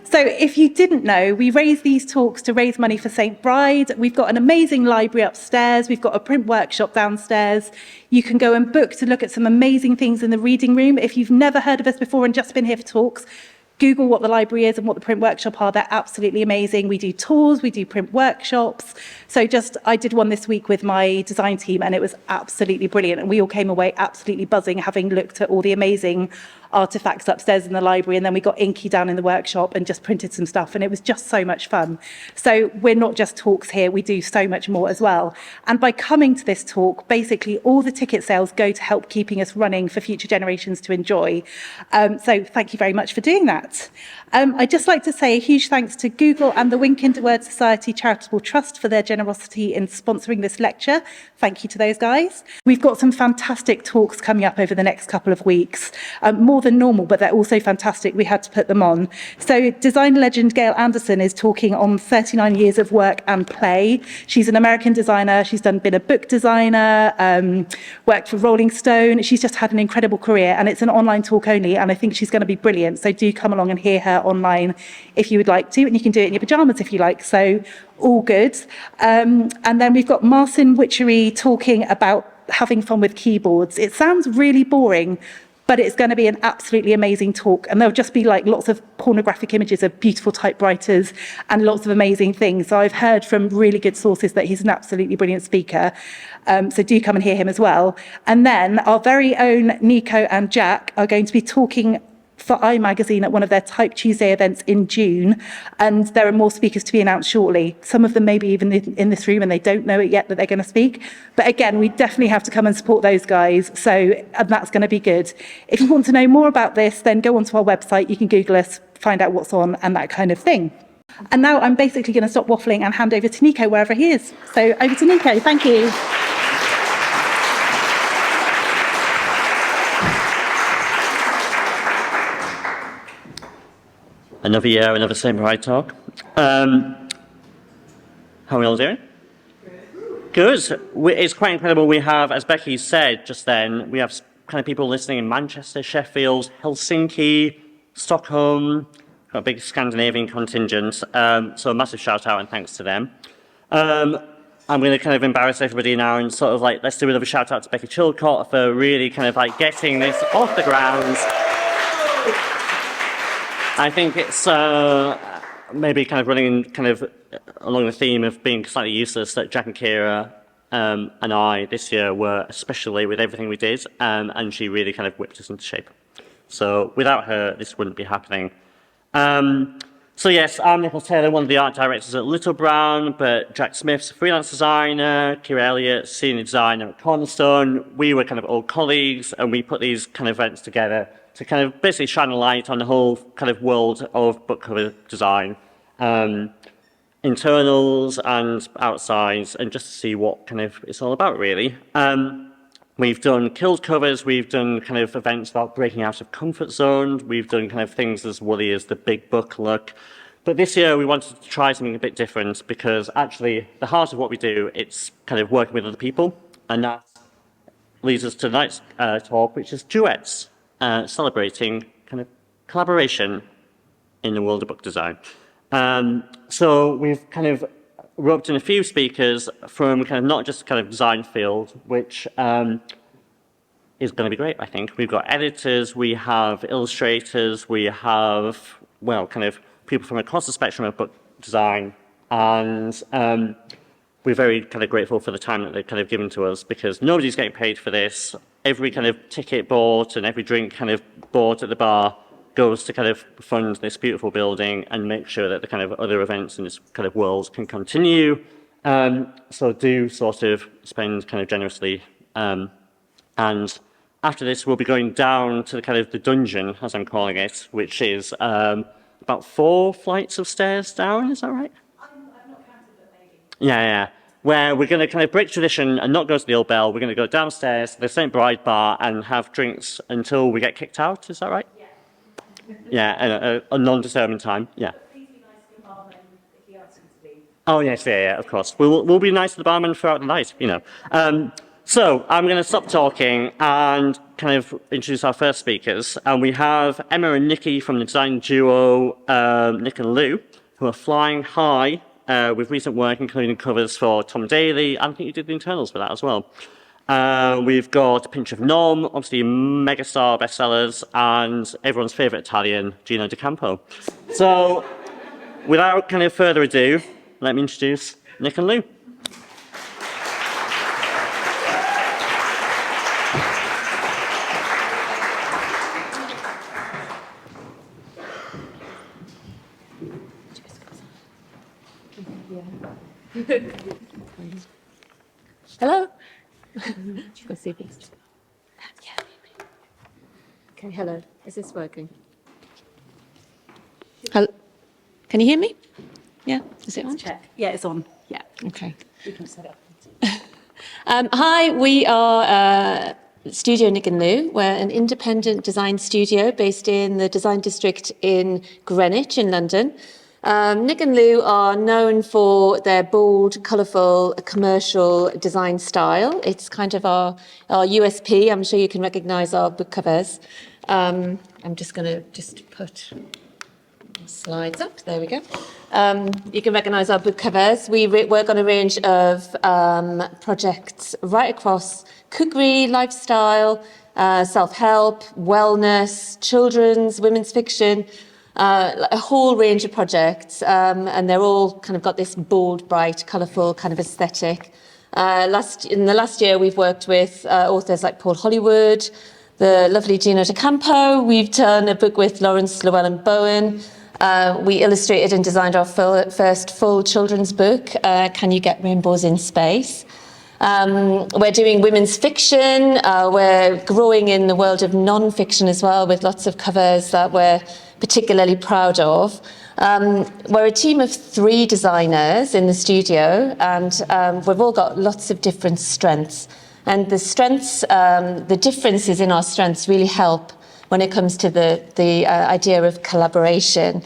So if you didn't know, we raise these talks to raise money for St Bride. We've got an amazing library upstairs. We've got a print workshop downstairs. You can go and book to look at some amazing things in the reading room. If you've never heard of us before and just been here for talks, Google what the library is and what the print workshop are. They're absolutely amazing. We do tours, we do print workshops. So I did one this week with my design team and it was absolutely brilliant. And we all came away absolutely buzzing, having looked at all the amazing artifacts upstairs in the library, and then we got inky down in the workshop and just printed some stuff, and it was just so much fun. So we're not just talks here, we do so much more as well. And by coming to this talk, basically all the ticket sales go to help keeping us running for future generations to enjoy. So thank you very much for doing that. I'd just like to say a huge thanks to Google and the Wink into Word Society Charitable Trust for their generosity in sponsoring this lecture. Thank you to those guys. We've got some fantastic talks coming up over the next couple of weeks, more than normal, but they're also fantastic. We had to put them on. So design legend Gail Anderson is talking on 39 years of work and play. She's an American designer. She's been a book designer, worked for Rolling Stone. She's just had an incredible career, and it's an online talk only, and I think she's going to be brilliant. So do come along and hear her online if you would like to, and you can do it in your pajamas if you like. So all good. And then we've got Marcin Witchery talking about having fun with keyboards. It sounds really boring, but it's going to be an absolutely amazing talk, and there'll just be like lots of pornographic images of beautiful typewriters and lots of amazing things. So I've heard from really good sources that he's an absolutely brilliant speaker. So do come and hear him as well. And then our very own Nico and Jack are going to be talking for iMagazine at one of their Type Tuesday events in June, and there are more speakers to be announced shortly. Some of them maybe even in this room, and they don't know it yet that they're going to speak. But again, we definitely have to come and support those guys, and that's going to be good. If you want to know more about this, then go onto our website, you can Google us, find out what's on and that kind of thing. And now I'm basically going to stop waffling and hand over to Nico wherever he is. So over to Nico, thank you. Another year, another St Bride talk. How are we all doing? Good. It's quite incredible. We have, as Becky said just then, we have kind of people listening in Manchester, Sheffield, Helsinki, Stockholm, got a big Scandinavian contingent. So a massive shout out and thanks to them. I'm going to kind of embarrass everybody now and sort of like, let's do another shout out to Becky Chilcott for really kind of like getting this off the ground. I think it's maybe kind of running kind of along the theme of being slightly useless that Jack and Ciara and I this year were, especially with everything we did, and she really kind of whipped us into shape. So without her, this wouldn't be happening. So yes, I'm Nic Taylor, one of the art directors at Little Brown, but Jack Smith's a freelance designer, Ceara Elliot, senior designer at Cornerstone. We were kind of old colleagues, and we put these kind of events together to kind of basically shine a light on the whole kind of world of book cover design, internals and outsides, and just to see what kind of it's all about, really. We've done killed covers, we've done kind of events about breaking out of comfort zone, we've done kind of things as woolly as the big book look. But this year we wanted to try something a bit different because actually the heart of what we do, it's kind of working with other people, and that leads us to tonight's talk, which is Duets. Celebrating kind of collaboration in the world of book design. So we've kind of roped in a few speakers from kind of not just kind of design field, which is going to be great, I think. We've got editors, we have illustrators, we have, well, kind of people from across the spectrum of book design, and we're very kind of grateful for the time that they've kind of given to us because nobody's getting paid for this. Every kind of ticket bought and every drink kind of bought at the bar goes to kind of fund this beautiful building and make sure that the kind of other events in this kind of world can continue. So do sort of spend kind of generously. And after this, we'll be going down to the kind of the dungeon, as I'm calling it, which is about 4 flights of stairs down. Is that right? I've not counted, but maybe. Yeah. Where we're going to kind of break tradition and not go to the old bell. We're going to go downstairs to the St Bride bar and have drinks until we get kicked out. Is that right? Yeah. Yeah, a non-determined time. Yeah. But please be nice to the barman if he asks him to leave. Oh yes, yeah, of course. We'll be nice to the barman throughout the night, you know. So I'm going to stop talking and kind of introduce our first speakers. And we have Emma and Nikki from the design duo Nic and Lou, who are flying high with recent work, including covers for Tom Daley. I think you did the internals for that as well. We've got a pinch of Nom, obviously megastar bestsellers, and everyone's favourite Italian, Gino D'Acampo. So without kind of further ado, let me introduce Nic and Lou. Hello. Okay, hello. Is this working? Hello. Can you hear me? Yeah. Is it on? Check. Yeah, it's on. Yeah. Okay. We can set up. Hi, we are Studio Nic and Lou. We're an independent design studio based in the design district in Greenwich in London. Nic and Lou are known for their bold, colourful, commercial design style. It's kind of our USP. I'm sure you can recognise our book covers. I'm just going to put slides up. There we go. You can recognise our book covers. We work on a range of projects right across cookery, lifestyle, self-help, wellness, children's, women's fiction, a whole range of projects, and they're all kind of got this bold, bright, colourful kind of aesthetic. In the last year, we've worked with authors like Paul Hollywood, the lovely Gino D'Acampo. We've done a book with Lawrence Llewellyn-Bowen. We illustrated and designed our first full children's book, Can You Get Rainbows in Space? We're doing women's fiction. We're growing in the world of non-fiction as well, with lots of covers that we're particularly proud of. We're a team of 3 designers in the studio, and we've all got lots of different strengths. And the differences in our strengths really help when it comes to the idea of collaboration.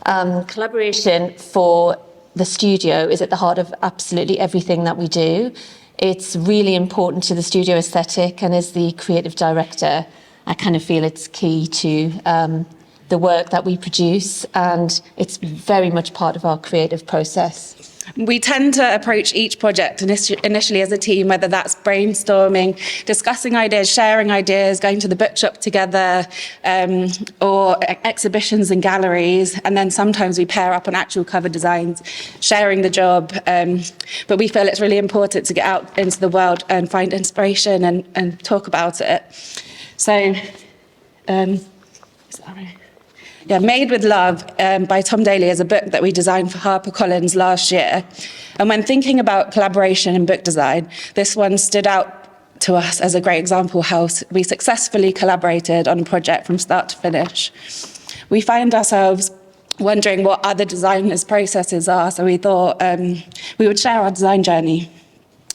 Collaboration for the studio is at the heart of absolutely everything that we do. It's really important to the studio aesthetic, and as the creative director, I kind of feel it's key to the work that we produce, and it's very much part of our creative process. We tend to approach each project initially as a team, whether that's brainstorming, discussing ideas, sharing ideas, going to the bookshop together, or exhibitions and galleries. And then sometimes we pair up on actual cover designs, sharing the job. But we feel it's really important to get out into the world and find inspiration and talk about it. So, Made with Love by Tom Daley is a book that we designed for HarperCollins last year. And when thinking about collaboration in book design, this one stood out to us as a great example how we successfully collaborated on a project from start to finish. We find ourselves wondering what other designers' processes are, so we thought we would share our design journey.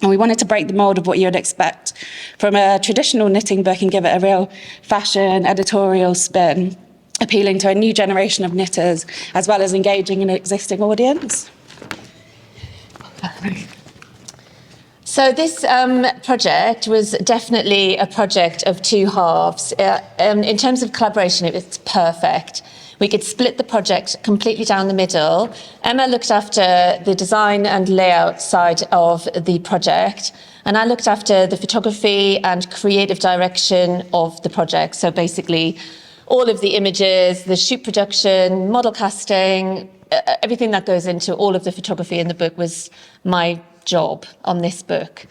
And we wanted to break the mould of what you would expect from a traditional knitting book and give it a real fashion editorial spin, appealing to a new generation of knitters, as well as engaging an existing audience. So this project was definitely a project of 2 halves. In terms of collaboration, it was perfect. We could split the project completely down the middle. Emma looked after the design and layout side of the project, and I looked after the photography and creative direction of the project. So basically, all of the images, the shoot production, model casting, everything that goes into all of the photography in the book was my job on this book.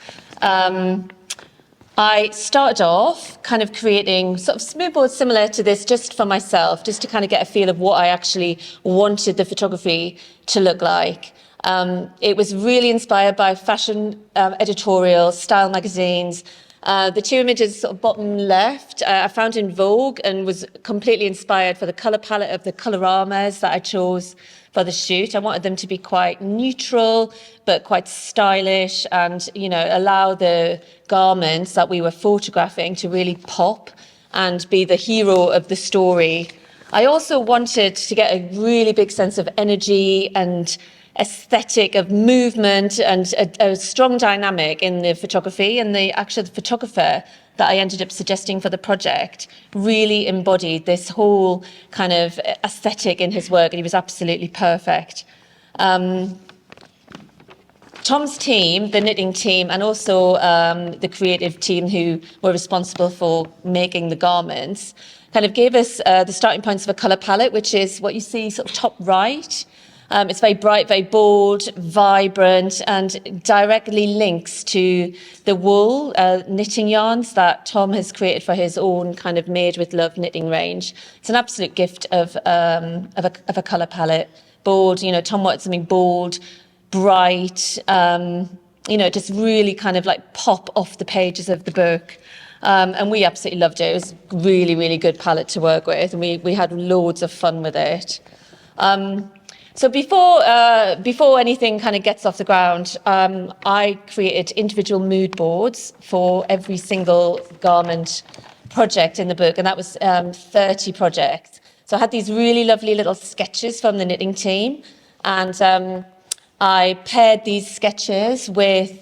I started off kind of creating sort of mood boards similar to this just for myself, just to kind of get a feel of what I actually wanted the photography to look like. It was really inspired by fashion editorial style magazines. The 2 images sort of bottom left, I found in Vogue and was completely inspired for the colour palette of the coloramas that I chose for the shoot. I wanted them to be quite neutral, but quite stylish and, allow the garments that we were photographing to really pop and be the hero of the story. I also wanted to get a really big sense of energy and aesthetic of movement and a strong dynamic in the photography, and the photographer that I ended up suggesting for the project really embodied this whole kind of aesthetic in his work, and he was absolutely perfect. Tom's team, the knitting team, and also the creative team who were responsible for making the garments, kind of gave us the starting points of a colour palette, which is what you see sort of top right. It's very bright, very bold, vibrant, and directly links to the wool knitting yarns that Tom has created for his own kind of Made with Love knitting range. It's an absolute gift of a colour palette. Bold, you know, Tom wanted something bold, bright, you know, just really kind of like pop off the pages of the book. And we absolutely loved it. It was really, really good palette to work with, and we had loads of fun with it. So before anything kind of gets off the ground, I created individual mood boards for every single garment project in the book, and that was 30 projects. So I had these really lovely little sketches from the knitting team, and I paired these sketches with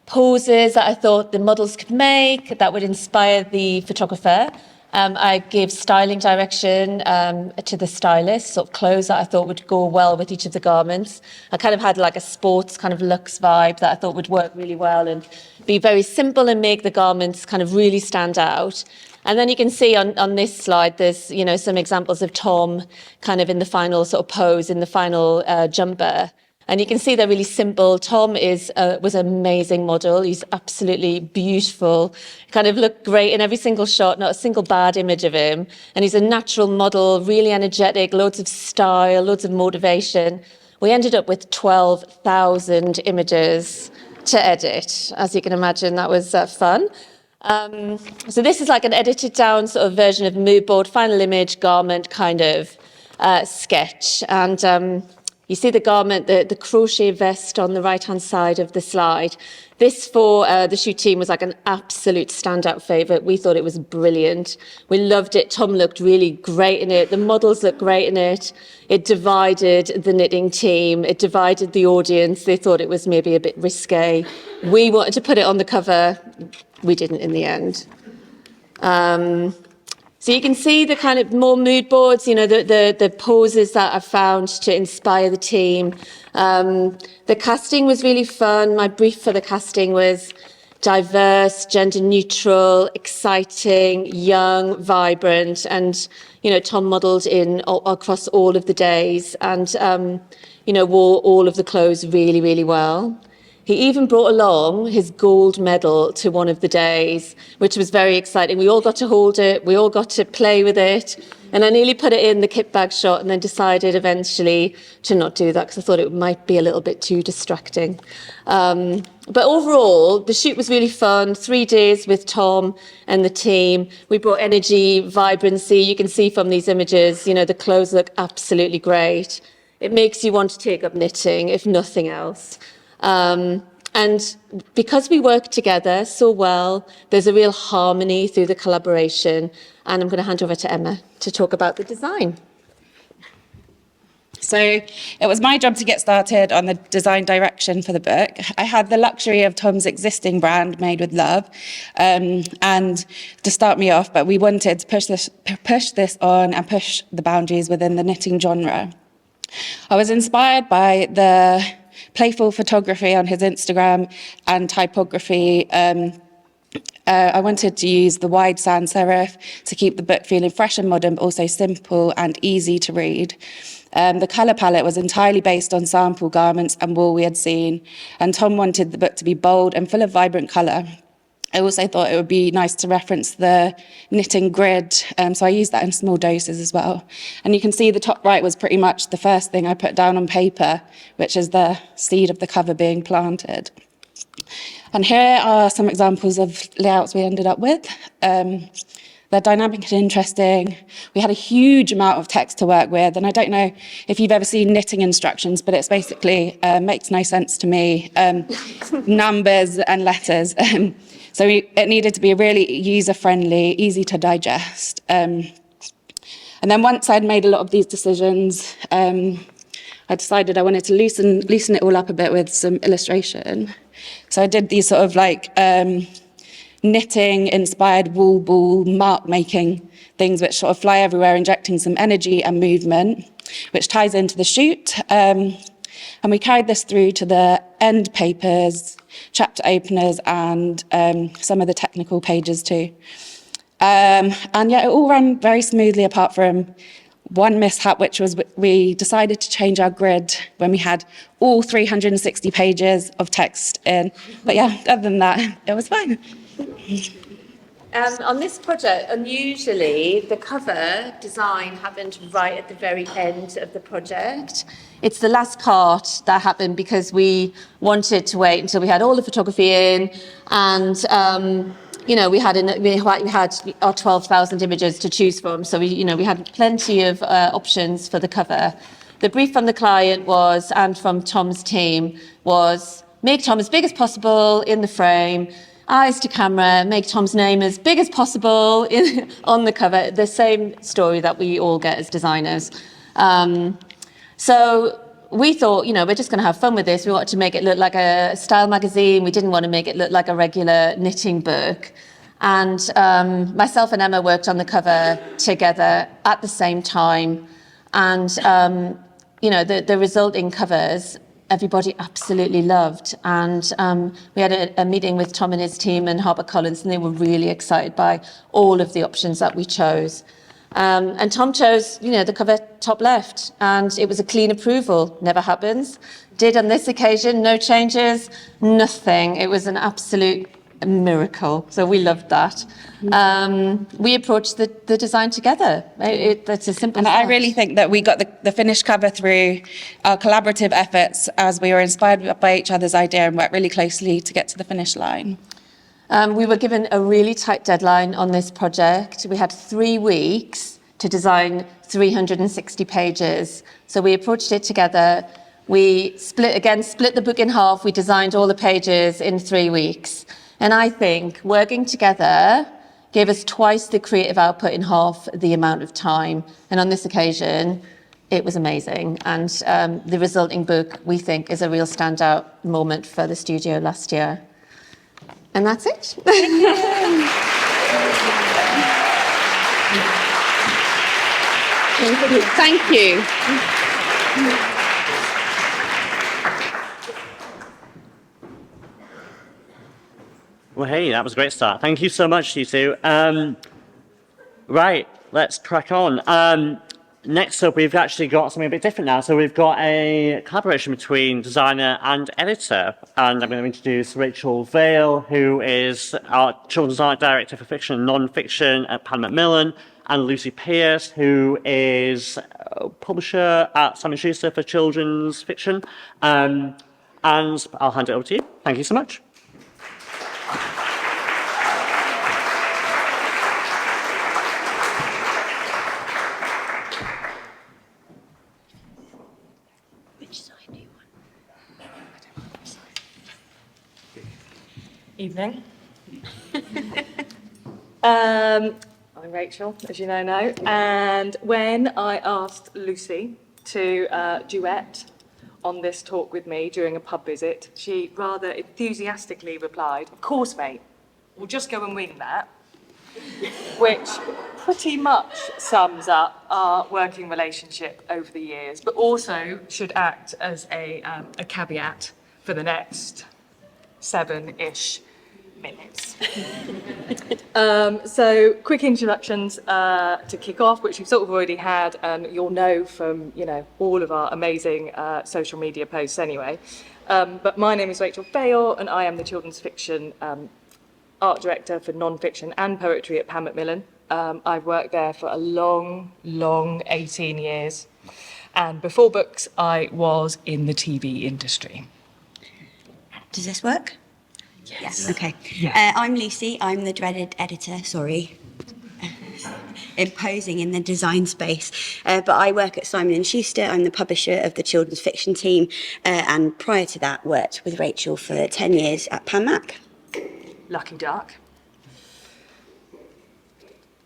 poses that I thought the models could make that would inspire the photographer. I gave styling direction to the stylist, sort of clothes that I thought would go well with each of the garments. I kind of had like a sports kind of looks vibe that I thought would work really well and be very simple and make the garments kind of really stand out. And then you can see on this slide, there's, you know, some examples of Tom kind of in the final sort of pose, in the final jumper. And you can see they're really simple. Tom was an amazing model. He's absolutely beautiful. Kind of looked great in every single shot, not a single bad image of him. And he's a natural model, really energetic, loads of style, loads of motivation. We ended up with 12,000 images to edit. As you can imagine, that was fun. So this is like an edited down sort of version of mood board, final image, garment kind of sketch. And you see the garment, the crochet vest on the right-hand side of the slide. This for the shoot team was like an absolute standout favourite. We thought it was brilliant. We loved it. Tom looked really great in it. The models looked great in it. It divided the knitting team. It divided the audience. They thought it was maybe a bit risque. We wanted to put it on the cover. We didn't in the end. So you can see the kind of more mood boards, you know, the poses that I found to inspire the team. The casting was really fun. My brief for the casting was diverse, gender neutral, exciting, young, vibrant. And, you know, Tom modelled in across all of the days and, you know, wore all of the clothes really, really well. He even brought along his gold medal to one of the days, which was very exciting. We all got to hold it. We all got to play with it. And I nearly put it in the kit bag shot and then decided eventually to not do that because I thought it might be a little bit too distracting. But overall, the shoot was really fun. 3 days with Tom and the team. We brought energy, vibrancy. You can see from these images, you know, the clothes look absolutely great. It makes you want to take up knitting, if nothing else. And because we work together so well, there's a real harmony through the collaboration. And I'm going to hand over to Emma to talk about the design. So it was my job to get started on the design direction for the book. I had the luxury of Tom's existing brand, Made with Love, and to start me off, but we wanted to push this on and push the boundaries within the knitting genre. I was inspired by the playful photography on his Instagram and typography. I wanted to use the wide sans serif to keep the book feeling fresh and modern, but also simple and easy to read. The colour palette was entirely based on sample garments and wool we had seen, and Tom wanted the book to be bold and full of vibrant colour. I also thought it would be nice to reference the knitting grid, so I used that in small doses as well. And you can see the top right was pretty much the first thing I put down on paper, which is the seed of the cover being planted. And here are some examples of layouts we ended up with. They're dynamic and interesting. We had a huge amount of text to work with, and I don't know if you've ever seen knitting instructions, but it's basically, makes no sense to me, numbers and letters. So it needed to be really user-friendly, easy to digest. And then once I'd made a lot of these decisions, I I decided I wanted to loosen it all up a bit with some illustration. So I did these sort of like knitting-inspired wool ball mark-making things which sort of fly everywhere, injecting some energy and movement, which ties into the shoot. And we carried this through to the end papers, chapter openers, and some of the technical pages too. And yeah, it all ran very smoothly apart from one mishap, which was we decided to change our grid when we had all 360 pages of text in. But yeah, other than that, it was fine. On this project, unusually, the cover design happened right at the very end of the project. It's the last part that happened because we wanted to wait until we had all the photography in, and we had our 12,000 images to choose from, so we had plenty of options for the cover. The brief from the client was, and from Tom's team, was make Tom as big as possible in the frame, eyes to camera, make Tom's name as big as possible on the cover. The same story that we all get as designers. So we thought, we're just going to have fun with this. We wanted to make it look like a style magazine. We didn't want to make it look like a regular knitting book. And myself and Emma worked on the cover together at the same time. And, the resulting covers, everybody absolutely loved. And we had a meeting with Tom and his team and HarperCollins, and they were really excited by all of the options that we chose. And Tom chose, the cover top left, and it was a clean approval. Never happens. Did on this occasion, no changes, nothing. It was an absolute miracle. So we loved that. We approached the design together. That's a simple. And I really think that we got the finished cover through our collaborative efforts as we were inspired by each other's idea and worked really closely to get to the finish line. We were given a really tight deadline on this project. We had 3 weeks to design 360 pages. So we approached it together. We split the book in half. We designed all the pages in 3 weeks. And I think working together gave us twice the creative output in half the amount of time. And on this occasion, it was amazing. And the resulting book, we think, is a real standout moment for the studio last year. And that's it. Thank you. Well, hey, that was a great start. Thank you so much, you two. Right, let's crack on. Next up, we've actually got something a bit different now. So we've got a collaboration between designer and editor. And I'm going to introduce Rachel Vale, who is our children's art director for fiction and non-fiction at Pan Macmillan, and Lucy Pearse, who is a publisher at Simon Schuster for children's fiction. And I'll hand it over to you. Thank you so much. Evening. I'm Rachel, as you know, and when I asked Lucy to duet on this talk with me during a pub visit, she rather enthusiastically replied, "Of course, mate, we'll just go and wing that," which pretty much sums up our working relationship over the years, but also should act as a caveat for the next 7-ish minutes. So quick introductions to kick off, which you've sort of already had, and you'll know from all of our amazing social media posts anyway. But my name is Rachel Vale, and I am the children's fiction art director for non-fiction and poetry at Pan Macmillan. I've worked there for a long 18 years, and before books I was in the TV industry. Does this work? Yes. Okay. Yeah. I'm Lucy. I'm the dreaded editor. Sorry. Imposing in the design space. But I work at Simon & Schuster. I'm the publisher of the children's fiction team. And prior to that, worked with Rachel for 10 years at Pan Mac. Lucky duck.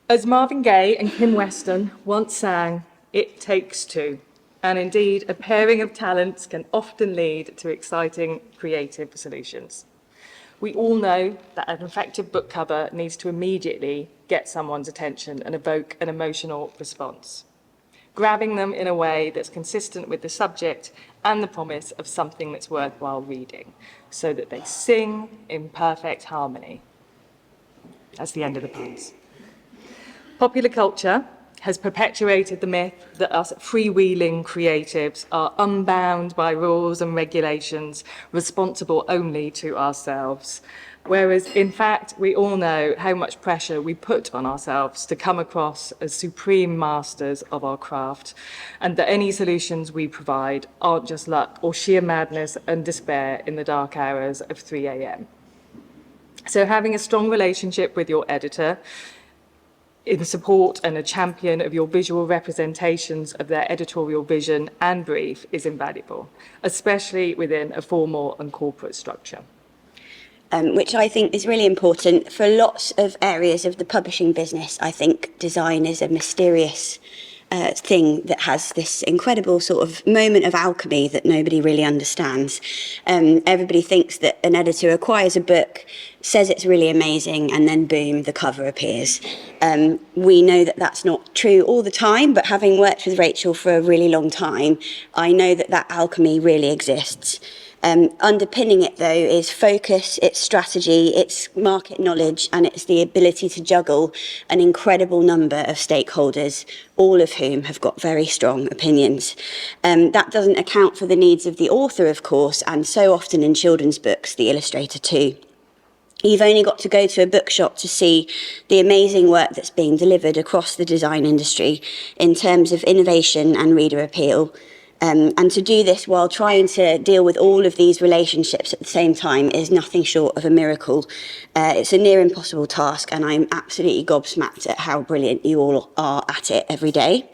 As Marvin Gaye and Kim Weston once sang, "It takes two." And indeed, a pairing of talents can often lead to exciting creative solutions. We all know that an effective book cover needs to immediately get someone's attention and evoke an emotional response, grabbing them in a way that's consistent with the subject and the promise of something that's worthwhile reading, so that they sing in perfect harmony. That's the end of the puns. Popular culture has perpetuated the myth that us freewheeling creatives are unbound by rules and regulations, responsible only to ourselves. Whereas, in fact, we all know how much pressure we put on ourselves to come across as supreme masters of our craft, and that any solutions we provide aren't just luck or sheer madness and despair in the dark hours of 3 a.m. So having a strong relationship with your editor in support and a champion of your visual representations of their editorial vision and brief is invaluable, especially within a formal and corporate structure. Which I think is really important for lots of areas of the publishing business. I think design is a mysterious thing that has this incredible sort of moment of alchemy that nobody really understands. Everybody thinks that an editor acquires a book, says it's really amazing, and then boom, the cover appears. We know that that's not true all the time, but having worked with Rachel for a really long time, I know that that alchemy really exists. Underpinning it, though, is focus, it's strategy, it's market knowledge, and it's the ability to juggle an incredible number of stakeholders, all of whom have got very strong opinions. That doesn't account for the needs of the author, of course, and so often in children's books, the illustrator too. You've only got to go to a bookshop to see the amazing work that's being delivered across the design industry in terms of innovation and reader appeal. And to do this while trying to deal with all of these relationships at the same time is nothing short of a miracle. It's a near impossible task, and I'm absolutely gobsmacked at how brilliant you all are at it every day.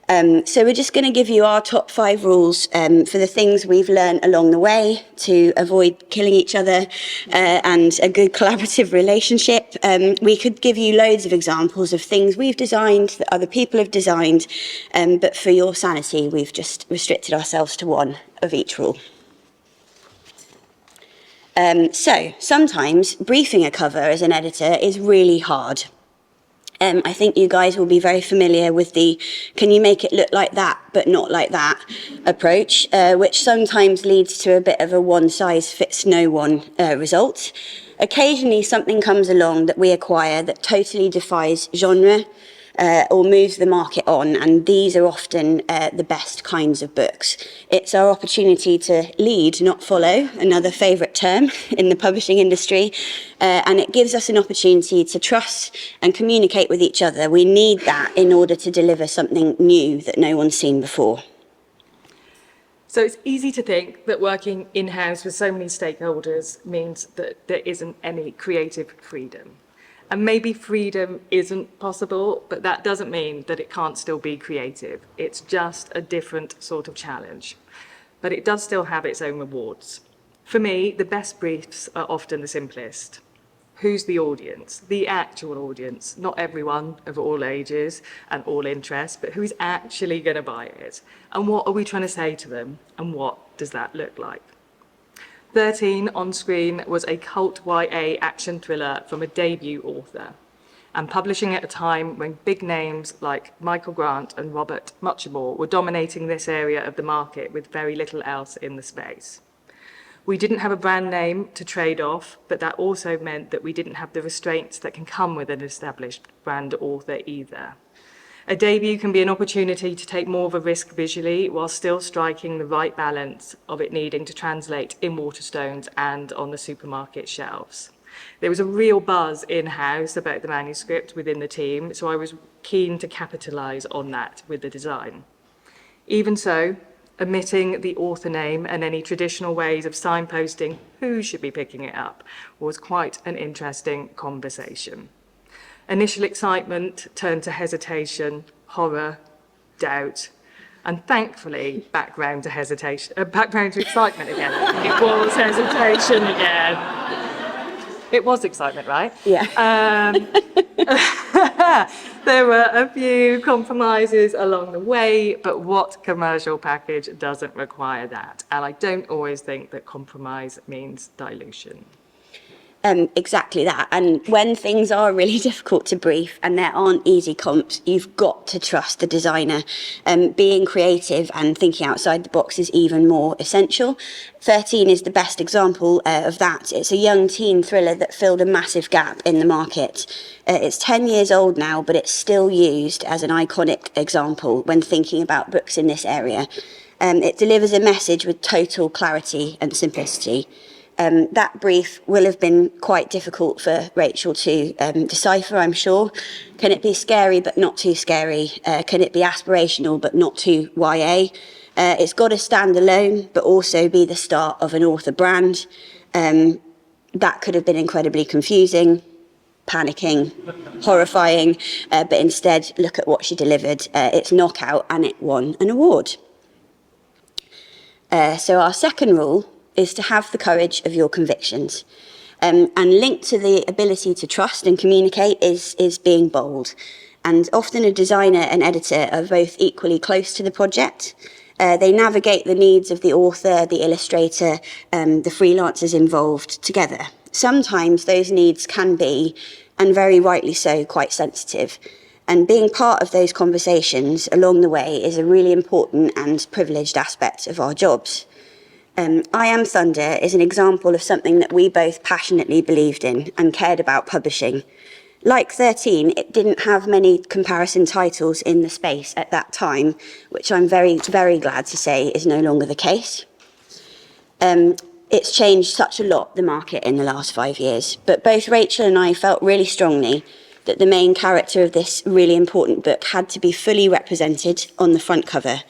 So we're just going to give you our top 5 rules for the things we've learned along the way to avoid killing each other and a good collaborative relationship. We could give you loads of examples of things we've designed that other people have designed, but for your sanity, we've just restricted ourselves to 1 of each rule. So sometimes briefing a cover as an editor is really hard. I think you guys will be very familiar with the can you make it look like that but not like that approach, which sometimes leads to a bit of a one-size-fits-no-one result. Occasionally something comes along that we acquire that totally defies genre or moves the market on, and these are often the best kinds of books. It's our opportunity to lead, not follow, another favourite term in the publishing industry, and it gives us an opportunity to trust and communicate with each other. We need that in order to deliver something new that no one's seen before. So it's easy to think that working in-house with so many stakeholders means that there isn't any creative freedom. And maybe freedom isn't possible, but that doesn't mean that it can't still be creative. It's just a different sort of challenge. But it does still have its own rewards. For me, the best briefs are often the simplest. Who's the audience? The actual audience, not everyone of all ages and all interests, but who's actually going to buy it? And what are we trying to say to them? And what does that look like? 13 on screen was a cult YA action thriller from a debut author, and publishing at a time when big names like Michael Grant and Robert Muchamore were dominating this area of the market with very little else in the space. We didn't have a brand name to trade off, but that also meant that we didn't have the restraints that can come with an established brand author either. A debut can be an opportunity to take more of a risk visually while still striking the right balance of it needing to translate in Waterstones and on the supermarket shelves. There was a real buzz in-house about the manuscript within the team, so I was keen to capitalise on that with the design. Even so, omitting the author name and any traditional ways of signposting who should be picking it up was quite an interesting conversation. Initial excitement turned to hesitation, horror, doubt, and thankfully background to excitement again. It was hesitation again. It was excitement, right? Yeah. There were a few compromises along the way, but what commercial package doesn't require that? And I don't always think that compromise means dilution. Exactly that. And when things are really difficult to brief and there aren't easy comps, you've got to trust the designer. Being creative and thinking outside the box is even more essential. 13 is the best example of that. It's a young teen thriller that filled a massive gap in the market. It's 10 years old now, but it's still used as an iconic example when thinking about books in this area. It delivers a message with total clarity and simplicity. That brief will have been quite difficult for Rachel to decipher, I'm sure. Can it be scary but not too scary? Can it be aspirational but not too YA? It's got to stand alone but also be the start of an author brand. That could have been incredibly confusing, panicking, horrifying, but instead look at what she delivered. It's knockout and it won an award. So our second rule is to have the courage of your convictions. And linked to the ability to trust and communicate is being bold. And often a designer and editor are both equally close to the project. They navigate the needs of the author, the illustrator, the freelancers involved together. Sometimes those needs can be, and very rightly so, quite sensitive. And being part of those conversations along the way is a really important and privileged aspect of our jobs. I Am Thunder is an example of something that we both passionately believed in and cared about publishing. Like 13, it didn't have many comparison titles in the space at that time, which I'm very, very glad to say is no longer the case. It's changed such a lot, the market, in the last 5 years, but both Rachel and I felt really strongly that the main character of this really important book had to be fully represented on the front cover.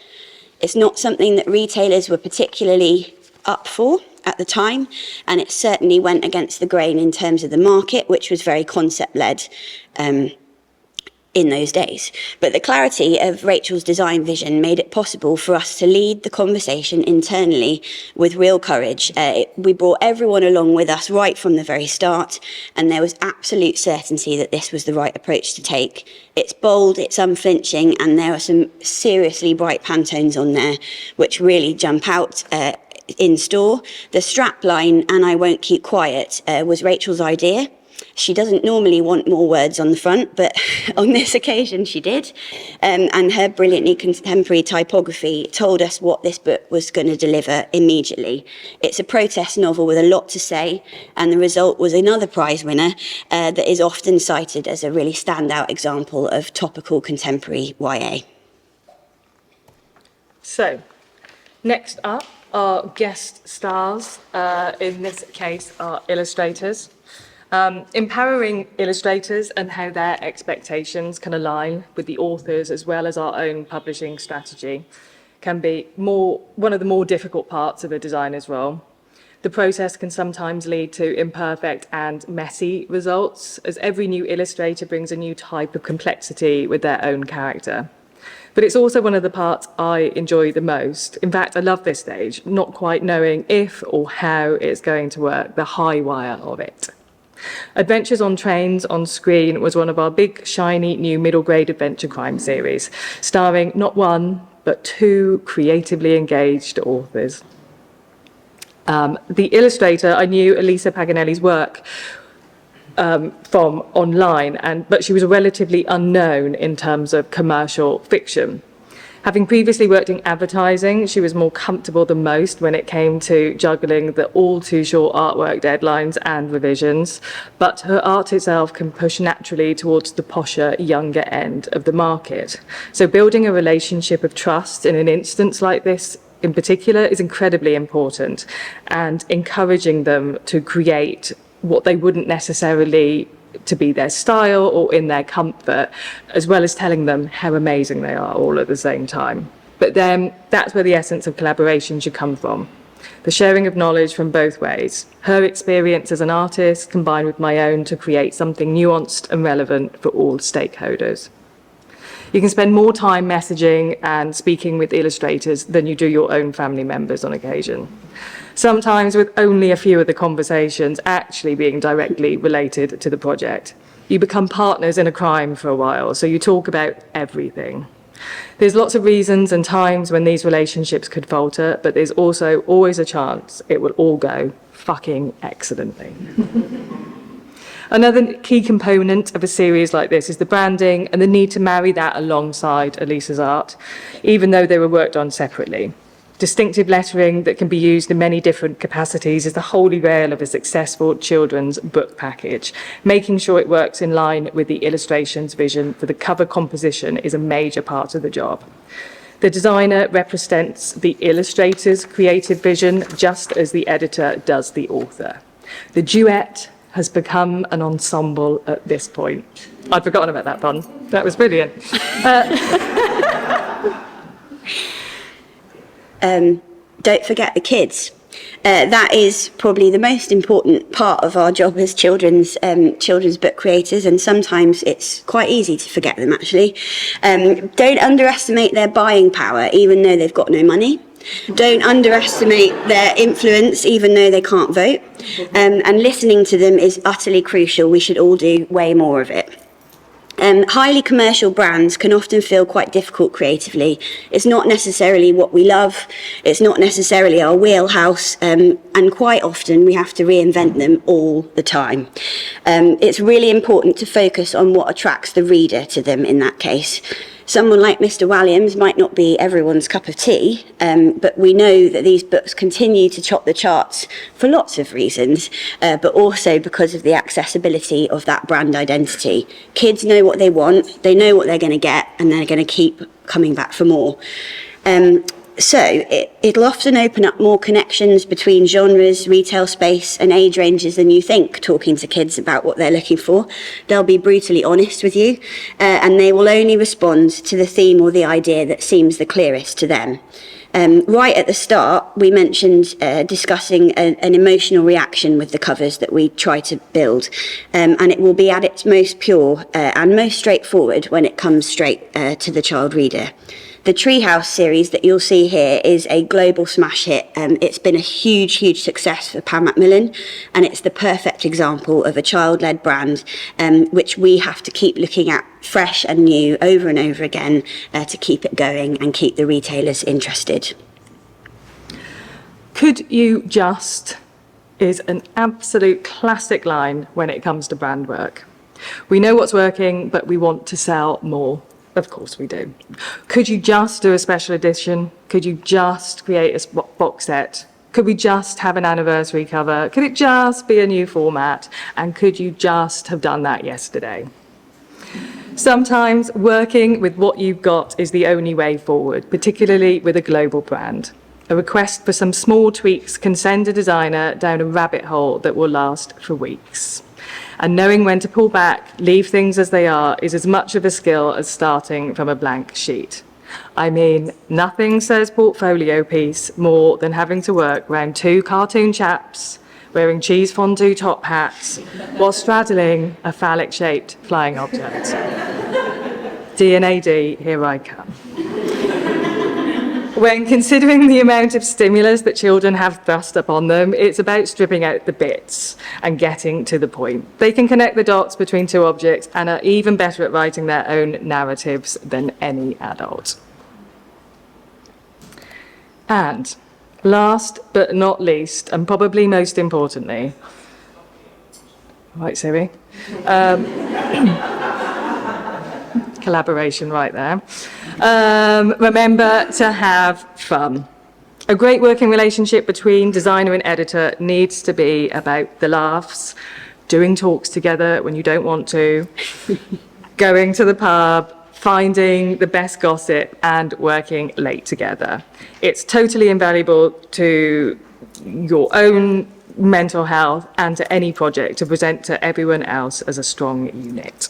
It's not something that retailers were particularly up for at the time, and it certainly went against the grain in terms of the market, which was very concept-led in those days. But the clarity of Rachel's design vision made it possible for us to lead the conversation internally with real courage. We brought everyone along with us right from the very start, and there was absolute certainty that this was the right approach to take. It's bold, it's unflinching, and there are some seriously bright Pantones on there, which really jump out in store. The strapline, "And I Won't Keep Quiet," was Rachel's idea. She doesn't normally want more words on the front, but on this occasion she did. And her brilliantly contemporary typography told us what this book was going to deliver immediately. It's a protest novel with a lot to say, and the result was another prize winner that is often cited as a really standout example of topical contemporary YA. So, next up, our guest stars, in this case, are illustrators. Empowering illustrators and how their expectations can align with the authors as well as our own publishing strategy can be one of the more difficult parts of a designer's role. The process can sometimes lead to imperfect and messy results, as every new illustrator brings a new type of complexity with their own character. But it's also one of the parts I enjoy the most. In fact, I love this stage, not quite knowing if or how it's going to work, the high wire of it. Adventures on Trains on Screen was one of our big, shiny, new middle-grade adventure crime series, starring not one, but two creatively engaged authors. The illustrator, I knew Elisa Paganelli's work from online, but she was relatively unknown in terms of commercial fiction. Having previously worked in advertising, she was more comfortable than most when it came to juggling the all-too-short artwork deadlines and revisions, but her art itself can push naturally towards the posher, younger end of the market. So building a relationship of trust in an instance like this in particular is incredibly important, and encouraging them to create what they wouldn't necessarily to be their style or in their comfort, as well as telling them how amazing they are all at the same time. But then that's where the essence of collaboration should come from. The sharing of knowledge from both ways. Her experience as an artist combined with my own to create something nuanced and relevant for all stakeholders. You can spend more time messaging and speaking with illustrators than you do your own family members on occasion. sometimes with only a few of the conversations actually being directly related to the project. You become partners in a crime for a while, so you talk about everything. There's lots of reasons and times when these relationships could falter, but there's also always a chance it will all go fucking excellently. Another key component of a series like this is the branding and the need to marry that alongside Elisa's art, even though they were worked on separately. Distinctive lettering that can be used in many different capacities is the holy grail of a successful children's book package. Making sure it works in line with the illustration's vision for the cover composition is a major part of the job. The designer represents the illustrator's creative vision just as the editor does the author. The duet has become an ensemble at this point. I'd forgotten about that pun. That was brilliant. Don't forget the kids. That is probably the most important part of our job as children's book creators, and sometimes it's quite easy to forget them, actually. Don't underestimate their buying power, even though they've got no money. Don't underestimate their influence, even though they can't vote. And listening to them is utterly crucial. We should all do way more of it. Highly commercial brands can often feel quite difficult creatively. It's not necessarily what we love, it's not necessarily our wheelhouse, and quite often we have to reinvent them all the time. It's really important to focus on what attracts the reader to them in that case. Someone like Mr. Walliams might not be everyone's cup of tea, but we know that these books continue to top the charts for lots of reasons, but also because of the accessibility of that brand identity. Kids know what they want, they know what they're going to get, and they're going to keep coming back for more. So it'll often open up more connections between genres, retail space and age ranges than you think, talking to kids about what they're looking for. They'll be brutally honest with you, and they will only respond to the theme or the idea that seems the clearest to them. Right at the start, we mentioned discussing an emotional reaction with the covers that we try to build, and it will be at its most pure and most straightforward when it comes straight to the child reader. The Treehouse series that you'll see here is a global smash hit. It's been a huge, huge success for Pam Macmillan, and it's the perfect example of a child-led brand, which we have to keep looking at fresh and new over and over again to keep it going and keep the retailers interested. Could you just is an absolute classic line when it comes to brand work. We know what's working, but we want to sell more. Of course we do. Could you just do a special edition? Could you just create a box set? Could we just have an anniversary cover? Could it just be a new format? And could you just have done that yesterday? Sometimes working with what you've got is the only way forward, particularly with a global brand. A request for some small tweaks can send a designer down a rabbit hole that will last for weeks. And knowing when to pull back, leave things as they are, is as much of a skill as starting from a blank sheet. I mean, nothing says portfolio piece more than having to work around two cartoon chaps wearing cheese fondue top hats while straddling a phallic-shaped flying object. D&AD, here I come. When considering the amount of stimulus that children have thrust upon them, it's about stripping out the bits and getting to the point. They can connect the dots between two objects and are even better at writing their own narratives than any adult. And last but not least, and probably most importantly, right, Siri? Collaboration right there. Remember to have fun. A great working relationship between designer and editor needs to be about the laughs, doing talks together when you don't want to, going to the pub, finding the best gossip, and working late together. It's totally invaluable to your own mental health and to any project to present to everyone else as a strong unit.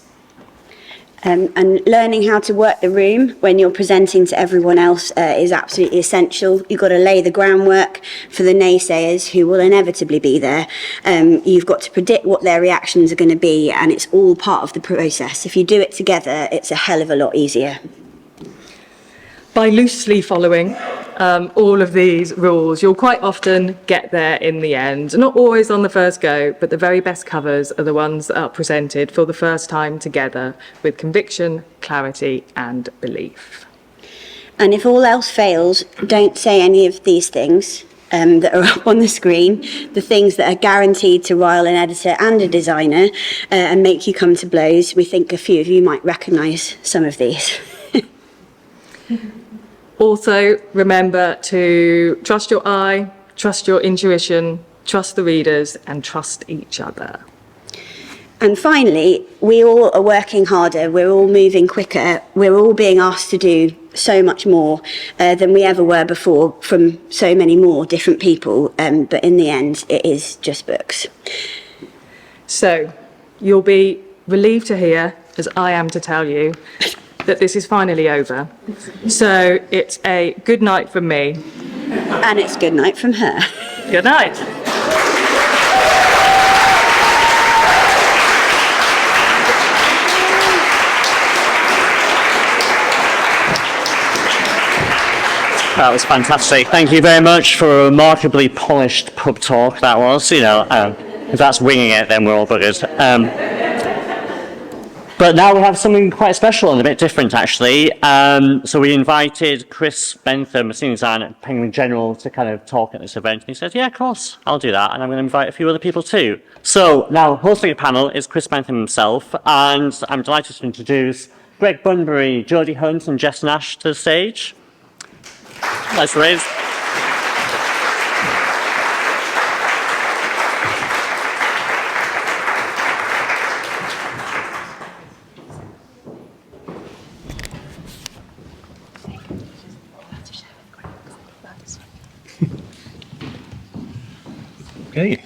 And learning how to work the room when you're presenting to everyone else is absolutely essential. You've got to lay the groundwork for the naysayers who will inevitably be there. You've got to predict what their reactions are going to be, and it's all part of the process. If you do it together, it's a hell of a lot easier. By loosely following all of these rules. You'll quite often get there in the end. Not always on the first go, but the very best covers are the ones that are presented for the first time together with conviction, clarity and belief. And if all else fails, don't say any of these things that are up on the screen, the things that are guaranteed to rile an editor and a designer and make you come to blows. We think a few of you might recognise some of these. Also, remember to trust your eye, trust your intuition, trust the readers and trust each other. And finally, we all are working harder, we're all moving quicker, we're all being asked to do so much more than we ever were before from so many more different people, but in the end, it is just books. So, you'll be relieved to hear, as I am to tell you, that this is finally over. So, it's a good night from me. And it's good night from her. Good night. That was fantastic. Thank you very much for a remarkably polished pub talk. That was, if that's winging it, then we're all buggered. But now we have something quite special and a bit different, actually. So we invited Chris Bentham, a senior designer at Penguin General, to kind of talk at this event. And he said, yeah, of course, I'll do that. And I'm going to invite a few other people too. So now hosting a panel is Chris Bentham himself. And I'm delighted to introduce Greg Bunbury, Jodi Hunt and Jess Nash to the stage. Let's raise. Okay.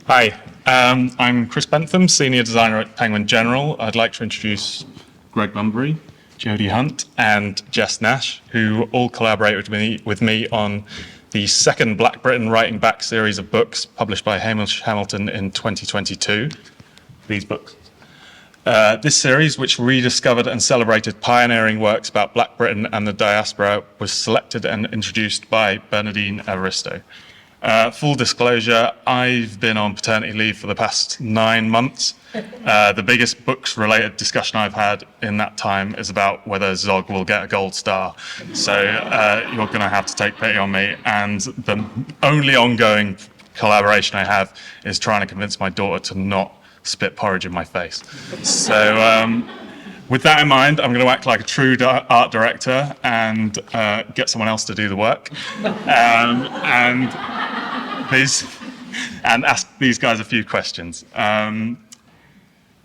Hi, I'm Chris Bentham, Senior Designer at Penguin General. I'd like to introduce Greg Bunbury, Jodi Hunt and Jess Nash, who all collaborated with me on the second Black Britain Writing Back series of books published by Hamish Hamilton in 2022. These books. This series, which rediscovered and celebrated pioneering works about Black Britain and the diaspora, was selected and introduced by Bernardine Evaristo. Full disclosure, I've been on paternity leave for the past 9 months. The biggest books-related discussion I've had in that time is about whether Zog will get a gold star. So you're going to have to take pity on me. And the only ongoing collaboration I have is trying to convince my daughter to not spit porridge in my face. So with that in mind, I'm going to act like a true art director and get someone else to do the work. And ask these guys a few questions. I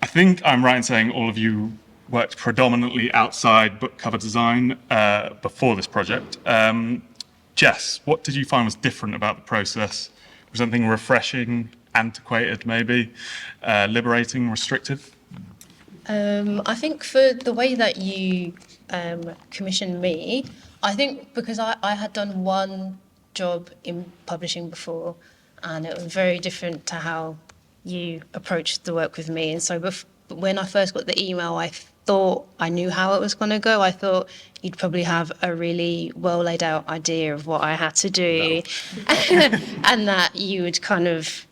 think I'm right in saying all of you worked predominantly outside book cover design before this project. Jess, what did you find was different about the process? Was something refreshing, antiquated maybe, liberating, restrictive? I think for the way that you commissioned me, I think because I had done one job in publishing before, and it was very different to how you approached the work with me. And so when I first got the email, I thought I knew how it was going to go. I thought you'd probably have a really well laid out idea of what I had to do, and that you would kind of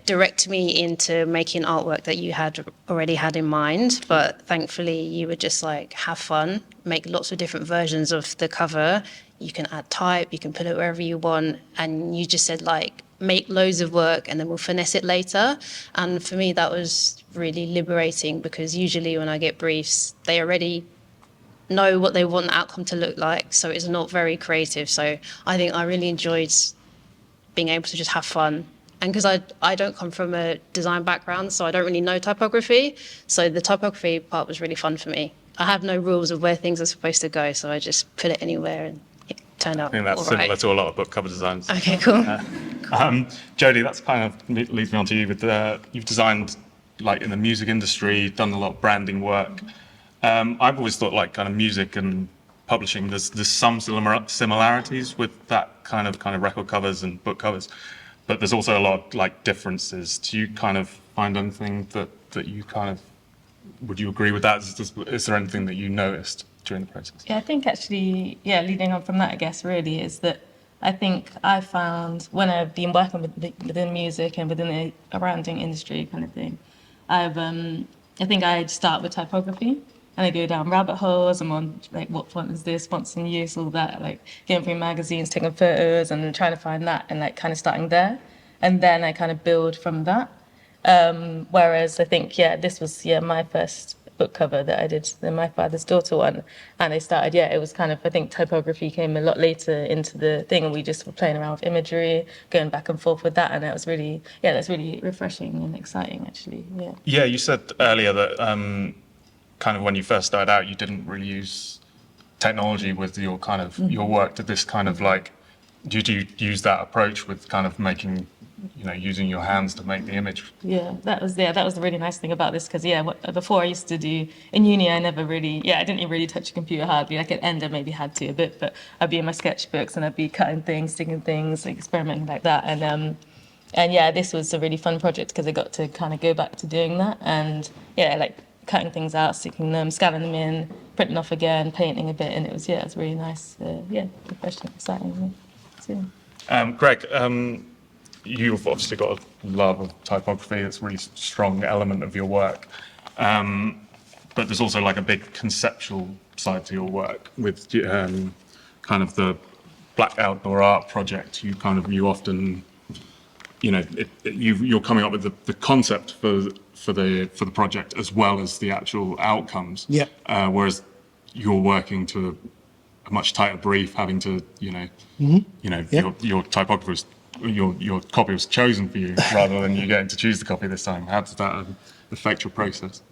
direct me into making artwork that you had already had in mind. But thankfully you would just like have fun, make lots of different versions of the cover. You can add type, you can put it wherever you want. And you just said like, make loads of work and then we'll finesse it later. And for me, that was really liberating, because usually when I get briefs, they already know what they want the outcome to look like. So it's not very creative. So I think I really enjoyed being able to just have fun. And because I don't come from a design background, so I don't really know typography. So the typography part was really fun for me. I have no rules of where things are supposed to go, so I just put it anywhere and it turned out I think that's all similar right. to a lot of book cover designs. Okay, cool. Jodi, that's kind of leads me on to you. You've designed like in the music industry, done a lot of branding work. I've always thought like kind of music and publishing, there's some similarities with that kind of record covers and book covers. But there's also a lot of like differences. Do you kind of find anything that you kind of, would you agree with that? Is there anything that you noticed? during the process? Yeah, I think actually, leading on from that, I guess, really, is that I think I found when I've been working within music and within the surrounding industry kind of thing, I think I'd start with typography and I go down rabbit holes. I'm on like, what font is this, fonts in use, all that, like going through magazines, taking photos and trying to find that and like kind of starting there. And then I kind of build from that. Whereas I think, this was, my first book cover that I did, the My Father's Daughter one. And I started, it was kind of, I think typography came a lot later into the thing and we just were playing around with imagery, going back and forth with that. And it was really, that's really refreshing and exciting, actually, Yeah, you said earlier that kind of when you first started out, you didn't really use technology with your kind of, your work. Did this kind of like, did you use that approach with kind of making, using your hands to make the image? Yeah, that was the really nice thing about this, because before I used to do in uni, I never really, I didn't really touch a computer hardly. Like at end, I maybe had to a bit, but I'd be in my sketchbooks and I'd be cutting things, sticking things, experimenting like that, and this was a really fun project because I got to kind of go back to doing that, and like cutting things out, sticking them, scanning them in, printing off again, painting a bit, and it was really nice, refreshing, exciting. Greg, you've obviously got a love of typography. It's a really strong element of your work. But there's also like a big conceptual side to your work with kind of the Black Outdoor Art project. You often, you're coming up with the concept for the project as well as the actual outcomes. Yeah. Whereas you're working to a much tighter brief, having to, your typographer your copy was chosen for you rather than you getting to choose the copy this time. How does that affect your process?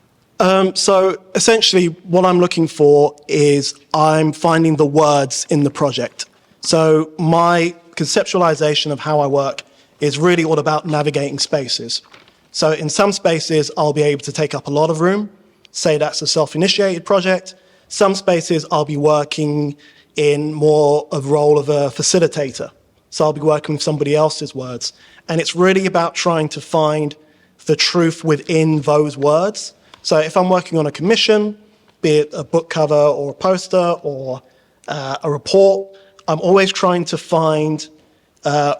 So essentially what I'm looking for is I'm finding the words in the project. So my conceptualization of how I work is really all about navigating spaces. So in some spaces, I'll be able to take up a lot of room, say that's a self-initiated project. Some spaces I'll be working in more of a role of a facilitator. So I'll be working with somebody else's words. And it's really about trying to find the truth within those words. So if I'm working on a commission, be it a book cover or a poster or a report, I'm always trying to find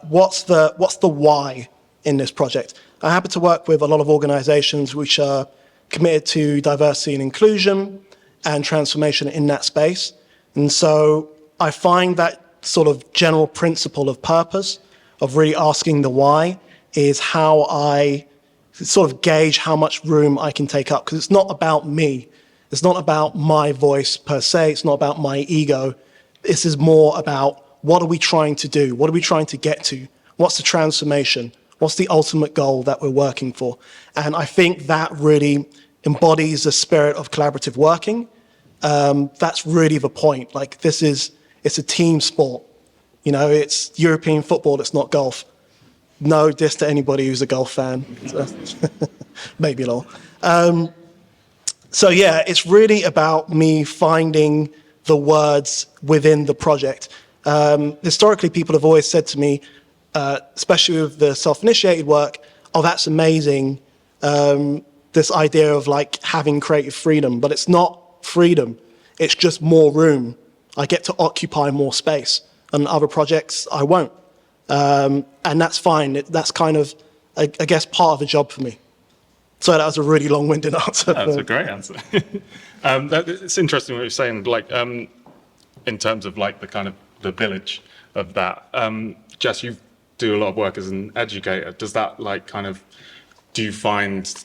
what's the why in this project. I happen to work with a lot of organizations which are committed to diversity and inclusion and transformation in that space. And so I find that sort of general principle of purpose, of really asking the why, is how I sort of gauge how much room I can take up. Because it's not about me. It's not about my voice per se. It's not about my ego. This is more about what are we trying to do? What are we trying to get to? What's the transformation? What's the ultimate goal that we're working for? And I think that really embodies the spirit of collaborative working. That's really the point. Like it's a team sport. It's European football, it's not golf. No diss to anybody who's a golf fan. Maybe a little. It's really about me finding the words within the project. Historically, people have always said to me, especially with the self-initiated work, oh, that's amazing, this idea of like having creative freedom, but it's not freedom, it's just more room. I get to occupy more space, and other projects I won't. And that's fine, that's kind of, I guess, part of the job for me. So that was a really long-winded answer. That's a great answer. It's interesting what you're saying, like, in terms of like the kind of the village of that. Jess, you do a lot of work as an educator. Does that like kind of, do you find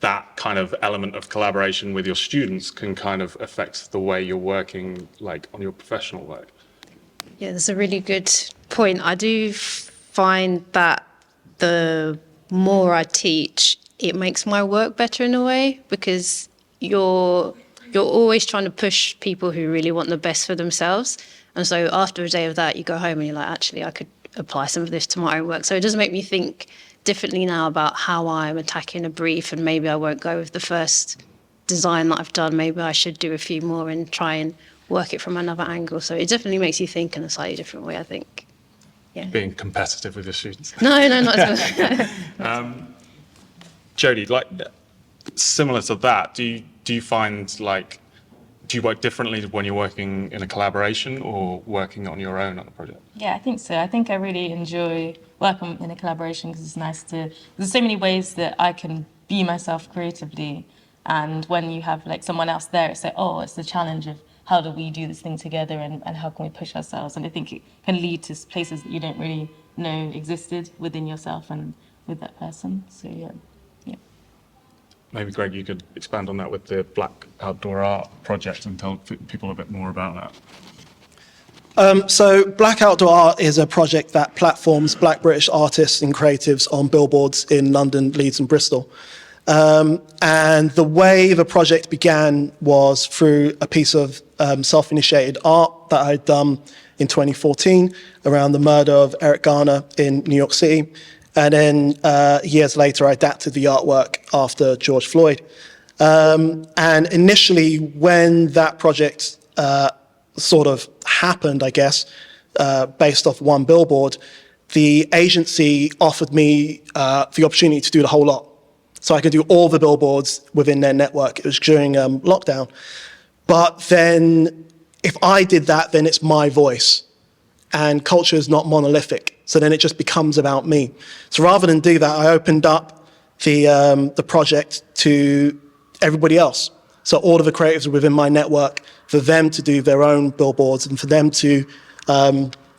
that kind of element of collaboration with your students can kind of affect the way you're working like on your professional work? Yeah, that's a really good point. I do find that the more I teach, it makes my work better in a way, because you're always trying to push people who really want the best for themselves. And so after a day of that, you go home and you're like, actually, I could apply some of this to my own work. So it does make me think differently now about how I'm attacking a brief, and maybe I won't go with the first design that I've done. Maybe I should do a few more and try and work it from another angle. So it definitely makes you think in a slightly different way, I think. Yeah. Being competitive with your students. No, not at all. Jodi, like similar to that, do you find like do you work differently when you're working in a collaboration or working on your own on a project? Yeah, I think so. I think I really enjoy working in a collaboration because it's nice to. There's so many ways that I can be myself creatively, and when you have like someone else there, it's like, oh, it's the challenge of how do we do this thing together, and how can we push ourselves? And I think it can lead to places that you don't really know existed within yourself and with that person. So yeah. Maybe, Greg, you could expand on that with the Black Outdoor Art project and tell people a bit more about that. So Black Outdoor Art is a project that platforms Black British artists and creatives on billboards in London, Leeds and Bristol. And the way the project began was through a piece of self-initiated art that I'd done in 2014 around the murder of Eric Garner in New York City. And then years later, I adapted the artwork after George Floyd. And initially, when that project sort of happened, I guess, based off one billboard, the agency offered me the opportunity to do the whole lot. So I could do all the billboards within their network. It was during lockdown. But then if I did that, then it's my voice. And culture is not monolithic. So then it just becomes about me. So rather than do that, I opened up the project to everybody else. So all of the creatives within my network, for them to do their own billboards and for them to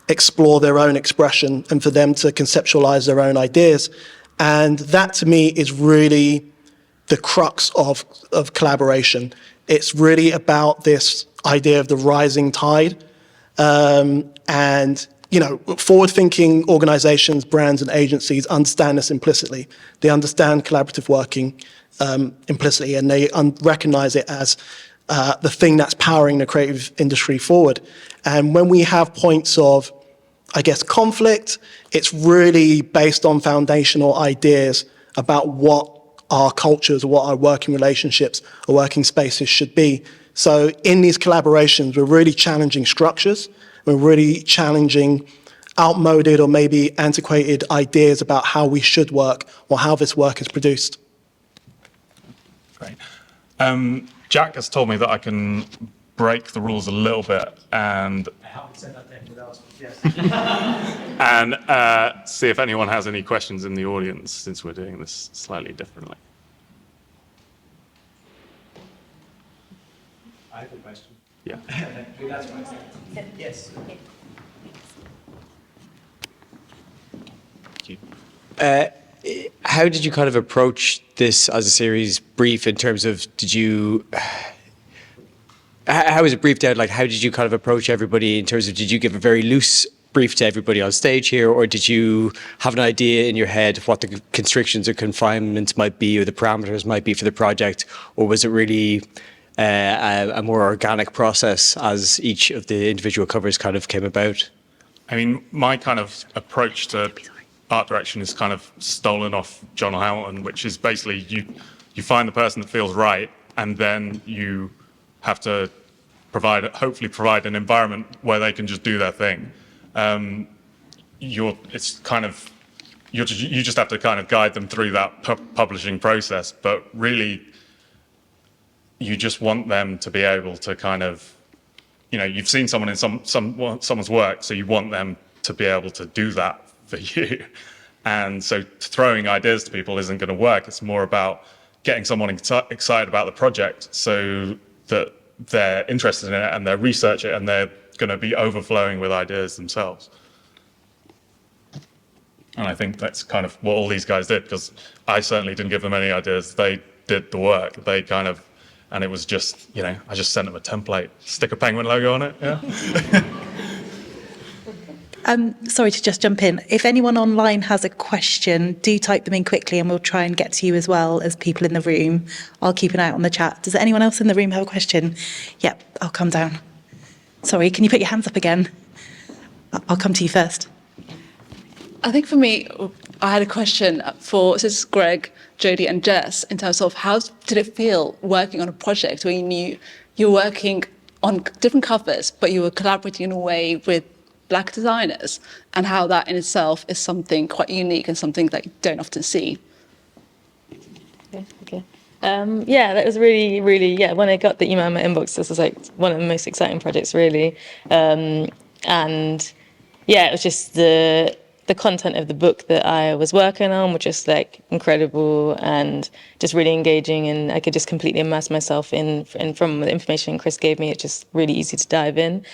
explore their own expression and for them to conceptualize their own ideas. And that to me is really the crux of collaboration. It's really about this idea of the rising tide. And you know, forward-thinking organizations, brands and agencies understand this implicitly. They understand collaborative working implicitly, and they recognize it as the thing that's powering the creative industry forward. And when we have points of, I guess, conflict, it's really based on foundational ideas about what our cultures, or what our working relationships or working spaces should be. So in these collaborations, we're really challenging structures. We're really challenging outmoded or maybe antiquated ideas about how we should work or how this work is produced. Great. Jack has told me that I can break the rules a little bit and and see if anyone has any questions in the audience, since we're doing this slightly differently. I have a question. Yeah. Yes. Thank you. How did you kind of approach this as a series brief in terms of, how was it briefed out? Like, how did you kind of approach everybody in terms of, did you give a very loose brief to everybody on stage here, or did you have an idea in your head of what the constrictions or confinements might be or the parameters might be for the project, or was it really a more organic process as each of the individual covers kind of came about? I mean, my kind of approach to art direction is kind of stolen off John Hamilton, which is basically you find the person that feels right, and then you have to hopefully provide an environment where they can just do their thing. You just have to kind of guide them through that publishing process, but really, you just want them to be able to kind of, you've seen someone in someone's work, so you want them to be able to do that for you. And so throwing ideas to people isn't going to work. It's more about getting someone excited about the project so that they're interested in it and they research it and they're going to be overflowing with ideas themselves. And I think that's kind of what all these guys did, because I certainly didn't give them any ideas. They did the work. They kind of, and it was just, I just sent them a template, stick a penguin logo on it, yeah. Sorry to just jump in. If anyone online has a question, do type them in quickly and we'll try and get to you as well as people in the room. I'll keep an eye out on the chat. Does anyone else in the room have a question? Yep, I'll come down. Sorry, can you put your hands up again? I'll come to you first. I think for me, I had a question for Greg, Jodi and Jess in terms of how did it feel working on a project where you knew you're working on different covers, but you were collaborating in a way with Black designers, and how that in itself is something quite unique and something that you don't often see. Okay. Yeah, that was really, really, yeah, when I got the email in my inbox, this was like one of the most exciting projects, really. And yeah, it was just the content of the book that I was working on was just like incredible and just really engaging, and I could just completely immerse myself in from the information Chris gave me. It's just really easy to dive in.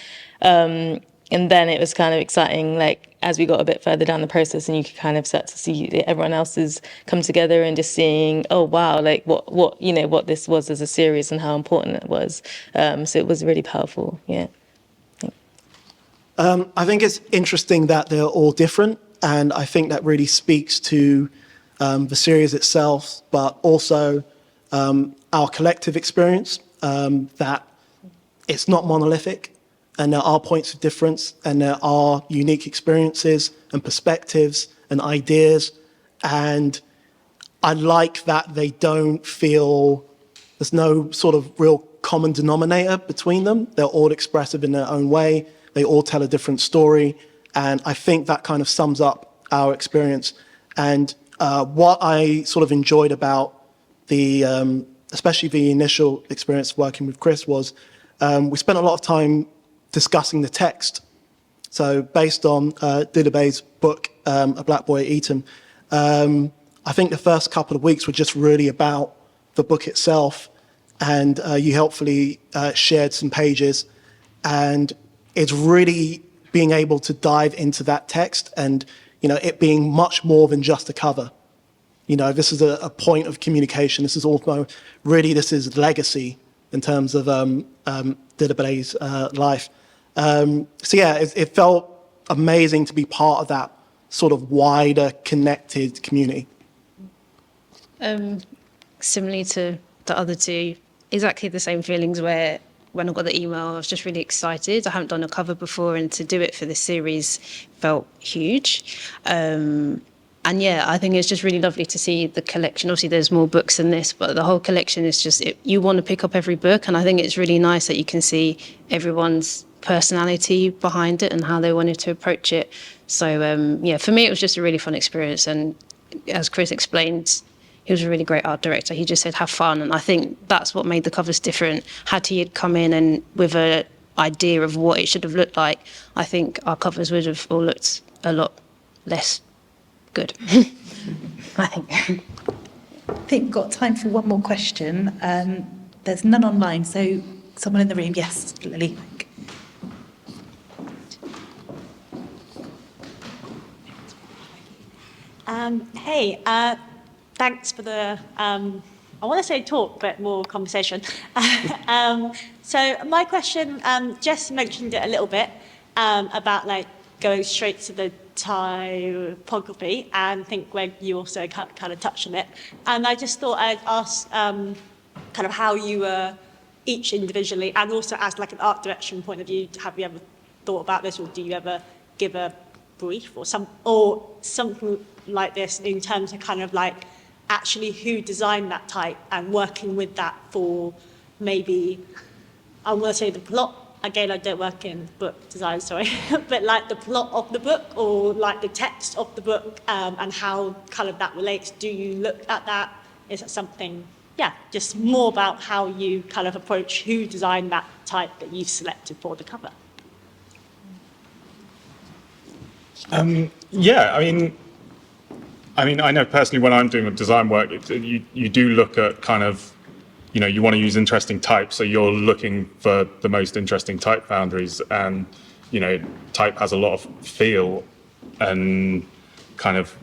And then it was kind of exciting, like as we got a bit further down the process, and you could kind of start to see everyone else's come together and just seeing, oh wow, like what this was as a series and how important it was. So it was really powerful. Yeah. I think it's interesting that they're all different, and I think that really speaks to the series itself, but also our collective experience, that it's not monolithic, and there are points of difference, and there are unique experiences and perspectives and ideas, and I like that they don't feel, there's no sort of real common denominator between them. They're all expressive in their own way. They all tell a different story, and I think that kind of sums up our experience. And what I sort of enjoyed about the, especially the initial experience working with Chris was we spent a lot of time discussing the text. So based on Diddlebay's book, A Black Boy at Eton, I think the first couple of weeks were just really about the book itself, and you helpfully shared some pages, and it's really being able to dive into that text and, it being much more than just a cover. This is a point of communication. This is also really, this is legacy in terms of Diddlebay's life. So yeah, it felt amazing to be part of that sort of wider connected community. Similarly to the other two, exactly the same feelings where when I got the email, I was just really excited. I haven't done a cover before, and to do it for this series felt huge. And yeah, I think it's just really lovely to see the collection. Obviously, there's more books than this, but the whole collection is just, you want to pick up every book, and I think it's really nice that you can see everyone's personality behind it and how they wanted to approach it. So yeah, for me, it was just a really fun experience. And as Chris explained, he was a really great art director. He just said, have fun. And I think that's what made the covers different. Had he had come in and with an idea of what it should have looked like, I think our covers would have all looked a lot less good, I think. I think we've got time for one more question. There's none online, so someone in the room. Yes, Lily. Hey, thanks for the, I want to say talk, but more conversation. So my question, Jess mentioned it a little bit, about like going straight to the typography, and I think Greg, you also kind of touched on it. And I just thought I'd ask kind of how you were each individually, and also as like an art direction point of view, have you ever thought about this, or do you ever give a brief or something like this in terms of kind of like actually who designed that type and working with that for maybe, I want to say the plot, again I don't work in book design, sorry, but like the plot of the book or like the text of the book, and how kind of that relates. Do you look at that? Is it something, yeah, just more about how you kind of approach who designed that type that you've selected for the cover? Yeah, I mean, I know personally when I'm doing design work, you do look at kind of, you want to use interesting types, so you're looking for the most interesting type boundaries, and, type has a lot of feel, and kind of,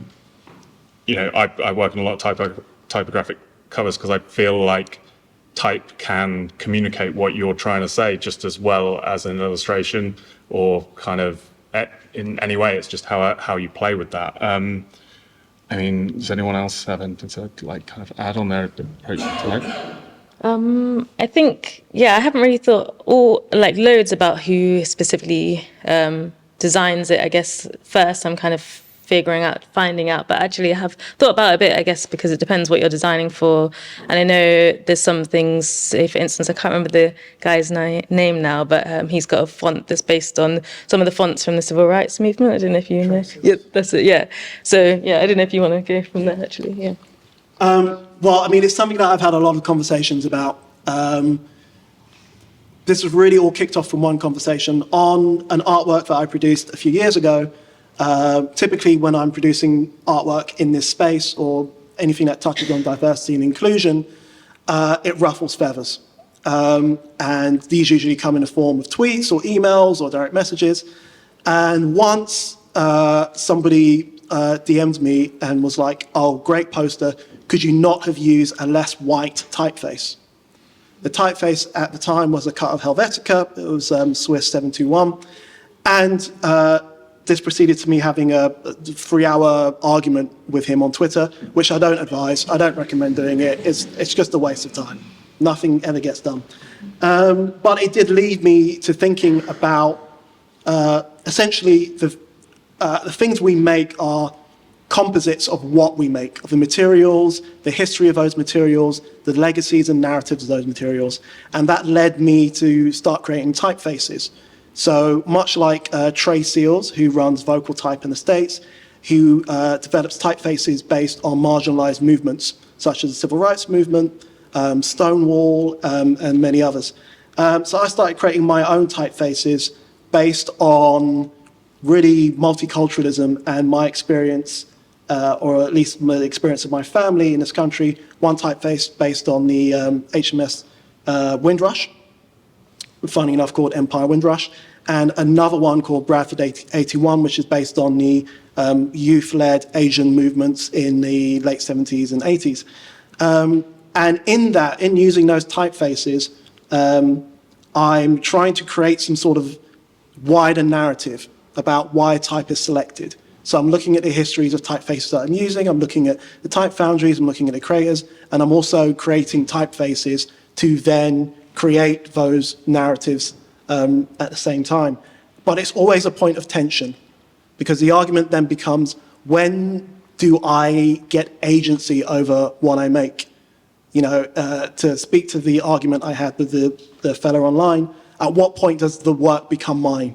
I work on a lot of typographic covers because I feel like type can communicate what you're trying to say just as well as an illustration, or kind of in any way. It's just how you play with that. Does anyone else have anything to like kind of add on their approach to type? I think, yeah, I haven't really thought loads about who specifically designs it. I guess first I'm kind of finding out, but actually I have thought about it a bit, I guess, because it depends what you're designing for. And I know there's some things, say for instance, I can't remember the guy's name now, but he's got a font that's based on some of the fonts from the civil rights movement. I don't know if you know. Yeah, that's it, yeah. So yeah, I don't know if you want to go from there actually, yeah. Well, I mean, it's something that I've had a lot of conversations about. This was really all kicked off from one conversation on an artwork that I produced a few years ago. Typically, when I'm producing artwork in this space or anything that touches on diversity and inclusion, it ruffles feathers. And these usually come in the form of tweets or emails or direct messages. And once somebody DM'd me and was like, oh, great poster, could you not have used a less white typeface? The typeface at the time was a cut of Helvetica. It was Swiss 721. And this proceeded to me having a 3-hour argument with him on Twitter, which I don't advise. I don't recommend doing it. It's just a waste of time. Nothing ever gets done. But it did lead me to thinking about essentially the things we make are composites of what we make, of the materials, the history of those materials, the legacies and narratives of those materials. And that led me to start creating typefaces. So much like Trey Seals, who runs Vocal Type in the States, who develops typefaces based on marginalized movements, such as the Civil Rights Movement, Stonewall, and many others. So I started creating my own typefaces based on really multiculturalism and my experience, or at least the experience of my family in this country. One typeface based on the HMS Windrush, funny enough called Empire Windrush, and another one called Bradford 81, which is based on the youth-led Asian movements in the late 70s and 80s. And in using those typefaces, I'm trying to create some sort of wider narrative about why a type is selected. So I'm looking at the histories of typefaces that I'm using, I'm looking at the type foundries, I'm looking at the creators, and I'm also creating typefaces to then create those narratives at the same time. But it's always a point of tension, because the argument then becomes, when do I get agency over what I make? You know, to speak to the argument I had with the fellow online, at what point does the work become mine?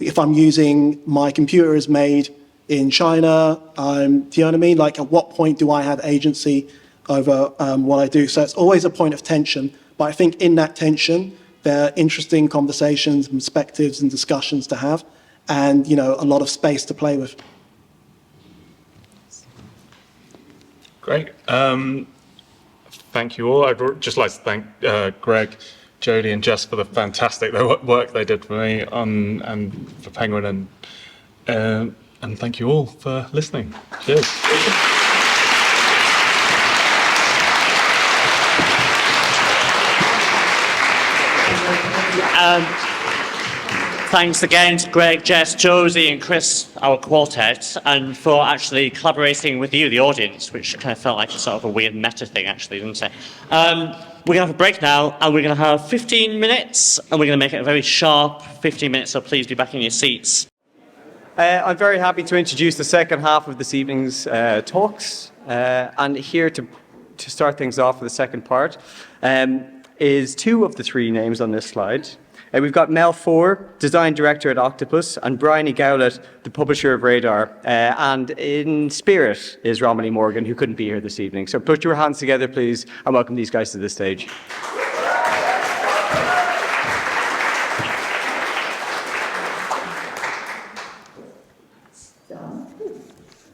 If I'm using my computer is made in China, do you know what I mean? Like, at what point do I have agency over what I do? So it's always a point of tension. But I think in that tension, there are interesting conversations, perspectives, and discussions to have, and, you know, a lot of space to play with. Great. Thank you all. I'd just like to thank Greg, Jodi, and Jess for the fantastic work they did for me and for Penguin, and thank you all for listening. Cheers. Thanks again to Greg, Jess, Jodi, and Chris, our quartet, and for actually collaborating with you, the audience, which kind of felt like a sort of a weird meta thing, actually, didn't it? We're going to have a break now, and we're going to have 15 minutes, and we're going to make it a very sharp 15 minutes, so please be back in your seats. I'm very happy to introduce the second half of this evening's talks, and here to start things off with the second part is two of the three names on this slide. We've got Mel Four, Design Director at Octopus, and Briony Gowlett, the publisher of Radar. And in spirit is Romilly Morgan, who couldn't be here this evening. So put your hands together, please, and welcome these guys to the stage.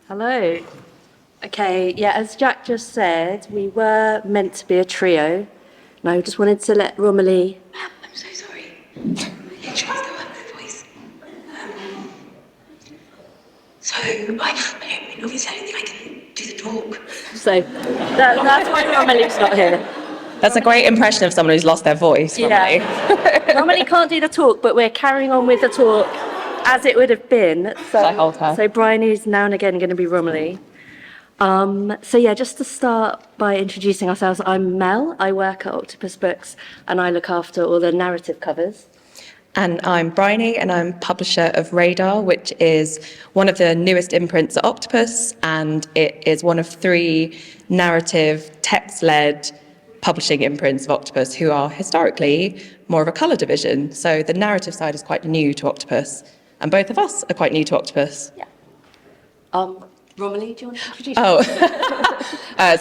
Hello. Okay, yeah, as Jack just said, we were meant to be a trio. And I just wanted to let Romilly... I'm so sorry. Yeah, try to go up their voice. So, I'm obviously I don't think I can do the talk. So, that's why Romilly's not here. That's a great impression of someone who's lost their voice, Romilly. Yeah. Romilly can't do the talk, but we're carrying on with the talk as it would have been. So Briony's now and again going to be Romilly. So yeah, just to start by introducing ourselves, I'm Mel. I work at Octopus Books and I look after all the narrative covers. And I'm Briony, and I'm publisher of Radar, which is one of the newest imprints at Octopus, and it is one of three narrative, text-led publishing imprints of Octopus, who are historically more of a colour division. So the narrative side is quite new to Octopus, and both of us are quite new to Octopus. Yeah. Romilly, do you want to introduce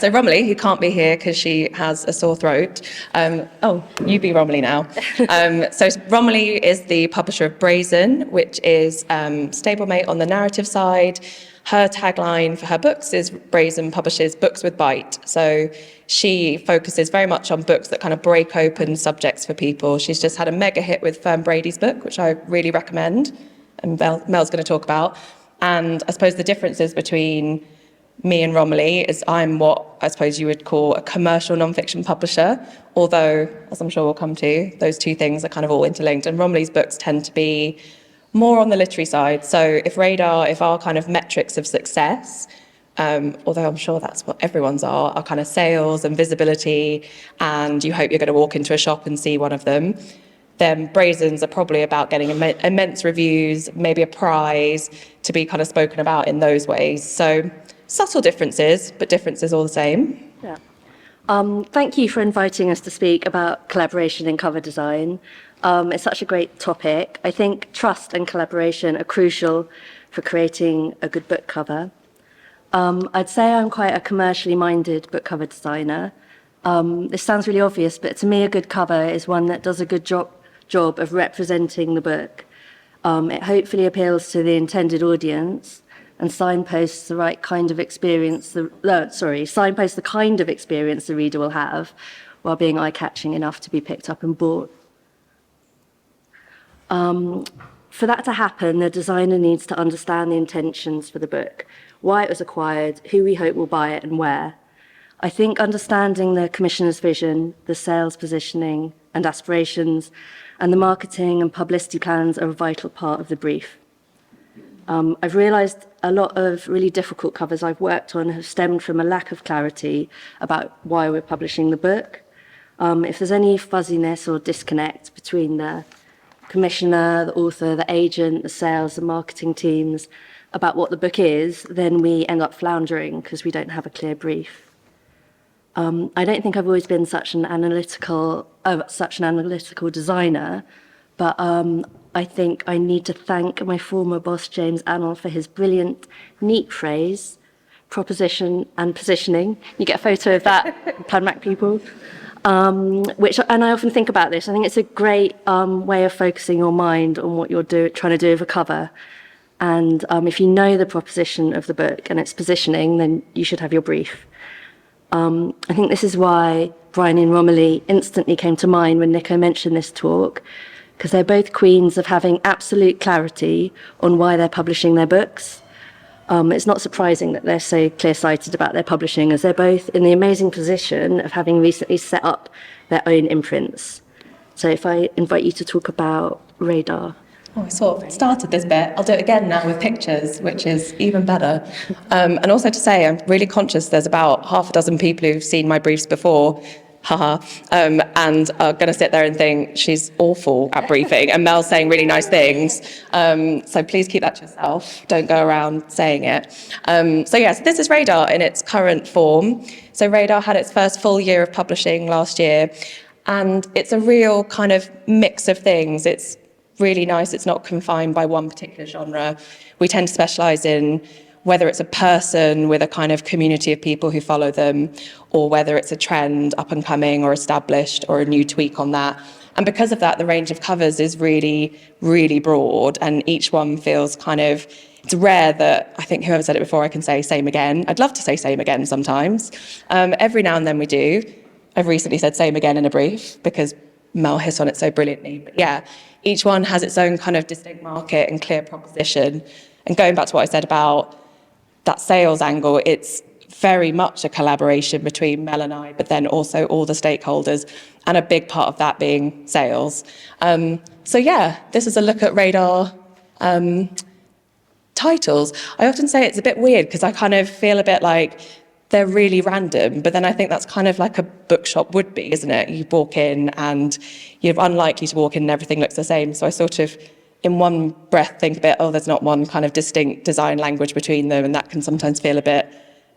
So Romilly, who can't be here because she has a sore throat. You be Romilly now. So Romilly is the publisher of Brazen, which is stablemate on the narrative side. Her tagline for her books is Brazen publishes books with bite. So she focuses very much on books that kind of break open subjects for people. She's just had a mega hit with Fern Brady's book, which I really recommend, and Mel's going to talk about. And I suppose the differences between me and Romilly is I'm what I suppose you would call a commercial non-fiction publisher, although, as I'm sure we'll come to, those two things are kind of all interlinked. And Romilly's books tend to be more on the literary side. So if our kind of metrics of success, although I'm sure that's what everyone's are kind of sales and visibility, and you hope you're going to walk into a shop and see one of them, then Brazen's are probably about getting immense reviews, maybe a prize to be kind of spoken about in those ways. So subtle differences, but differences all the same. Yeah. Thank you for inviting us to speak about collaboration in cover design. It's such a great topic. I think trust and collaboration are crucial for creating a good book cover. I'd say I'm quite a commercially minded book cover designer. This sounds really obvious, but to me a good cover is one that does a good job of representing the book. It hopefully appeals to the intended audience and signposts the right kind of experience, signposts the kind of experience the reader will have while being eye-catching enough to be picked up and bought. For that to happen, the designer needs to understand the intentions for the book, why it was acquired, who we hope will buy it and where. I think understanding the commissioner's vision, the sales positioning and aspirations, and the marketing and publicity plans are a vital part of the brief. I've realised a lot of really difficult covers I've worked on have stemmed from a lack of clarity about why we're publishing the book. If there's any fuzziness or disconnect between the commissioner, the author, the agent, the sales, the marketing teams about what the book is, then we end up floundering because we don't have a clear brief. I don't think I've always been such an analytical designer, but I think I need to thank my former boss, James Annell, for his brilliant, neat phrase, proposition and positioning. You get a photo of that, PlanMac people. And I often think about this. I think it's a great way of focusing your mind on what you're trying to do with a cover. And if you know the proposition of the book and its positioning, then you should have your brief. I think this is why Briony and Romilly instantly came to mind when Nico mentioned this talk, because they're both queens of having absolute clarity on why they're publishing their books. It's not surprising that they're so clear-sighted about their publishing, as they're both in the amazing position of having recently set up their own imprints. So if I invite you to talk about Radar. Oh, I sort of started this bit. I'll do it again now with pictures, which is even better. And also to say, I'm really conscious there's about half a dozen people who've seen my briefs before, and are going to sit there and think she's awful at briefing, and Mel's saying really nice things. So please keep that to yourself. Don't go around saying it. So yes, this is Radar in its current form. So Radar had its first full year of publishing last year, and it's a real kind of mix of things. It's really nice. It's not confined by one particular genre. We tend to specialise in whether it's a person with a kind of community of people who follow them, or whether it's a trend, up and coming or established, or a new tweak on that. And because of that, the range of covers is really, really broad, and each one feels kind of, it's rare that, I think whoever said it before, I can say same again. I'd love to say same again sometimes. Every now and then we do. I've recently said same again in a brief because Mel hit on it so brilliantly. But yeah, each one has its own kind of distinct market and clear proposition. And going back to what I said about that sales angle, it's very much a collaboration between Mel and I, but then also all the stakeholders, and a big part of that being sales. So yeah, this is a look at Radar titles. I often say it's a bit weird because I kind of feel a bit like they're really random, but then I think that's kind of like a bookshop would be, isn't it? You walk in and you're unlikely to walk in and everything looks the same. So I sort of, in one breath, think a bit, oh, there's not one kind of distinct design language between them, and that can sometimes feel a bit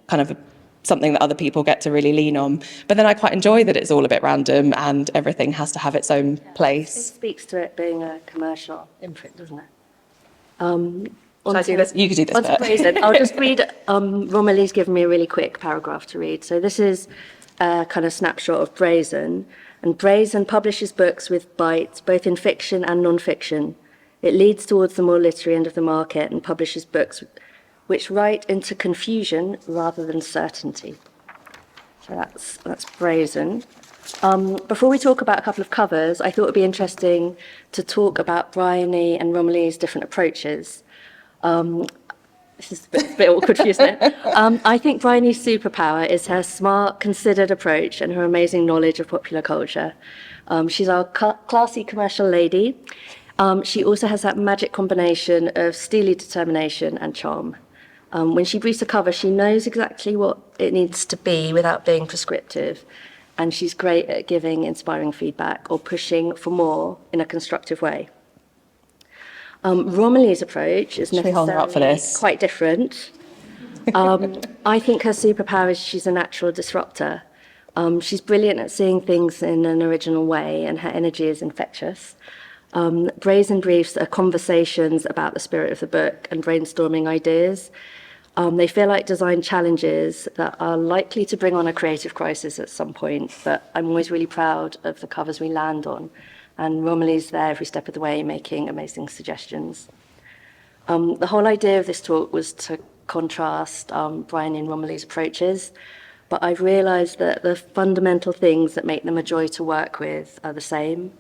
kind of something that other people get to really lean on. But then I quite enjoy that it's all a bit random and everything has to have its own place. It speaks to it being a commercial imprint, doesn't it? Shall I do this? You could do this Onto bit. Brazen. I'll just read, Romilly's given me a really quick paragraph to read. So this is a kind of snapshot of Brazen. And Brazen publishes books with bites, both in fiction and non-fiction. It leads towards the more literary end of the market and publishes books which write into confusion rather than certainty. So that's Brazen. Before we talk about a couple of covers, I thought it would be interesting to talk about Briony and Romilly's different approaches. This is a bit awkward for you, isn't it? I think Briony's superpower is her smart, considered approach and her amazing knowledge of popular culture. She's our classy commercial lady. She also has that magic combination of steely determination and charm. When she briefs a cover, she knows exactly what it needs to be without being prescriptive. And she's great at giving inspiring feedback or pushing for more in a constructive way. Romilly's approach is necessarily quite different. I think her superpower is she's a natural disruptor. She's brilliant at seeing things in an original way, and her energy is infectious. Brazen briefs are conversations about the spirit of the book and brainstorming ideas. They feel like design challenges that are likely to bring on a creative crisis at some point, but I'm always really proud of the covers we land on. And Romilly's there every step of the way, making amazing suggestions. The whole idea of this talk was to contrast Briony and Romilly's approaches, but I've realised that the fundamental things that make them a joy to work with are the same.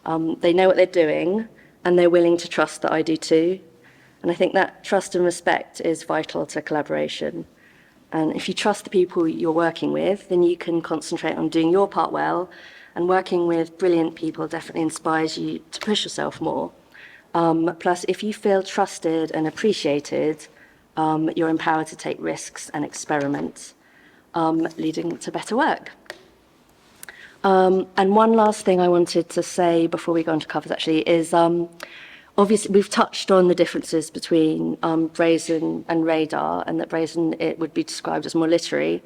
They know what they're doing, and they're willing to trust that I do too. And I think that trust and respect is vital to collaboration. And if you trust the people you're working with, then you can concentrate on doing your part well, and working with brilliant people definitely inspires you to push yourself more. Plus, if you feel trusted and appreciated, you're empowered to take risks and experiment, leading to better work. And one last thing I wanted to say before we go on to covers actually is, obviously we've touched on the differences between Brazen and Radar, and that Brazen, it would be described as more literary.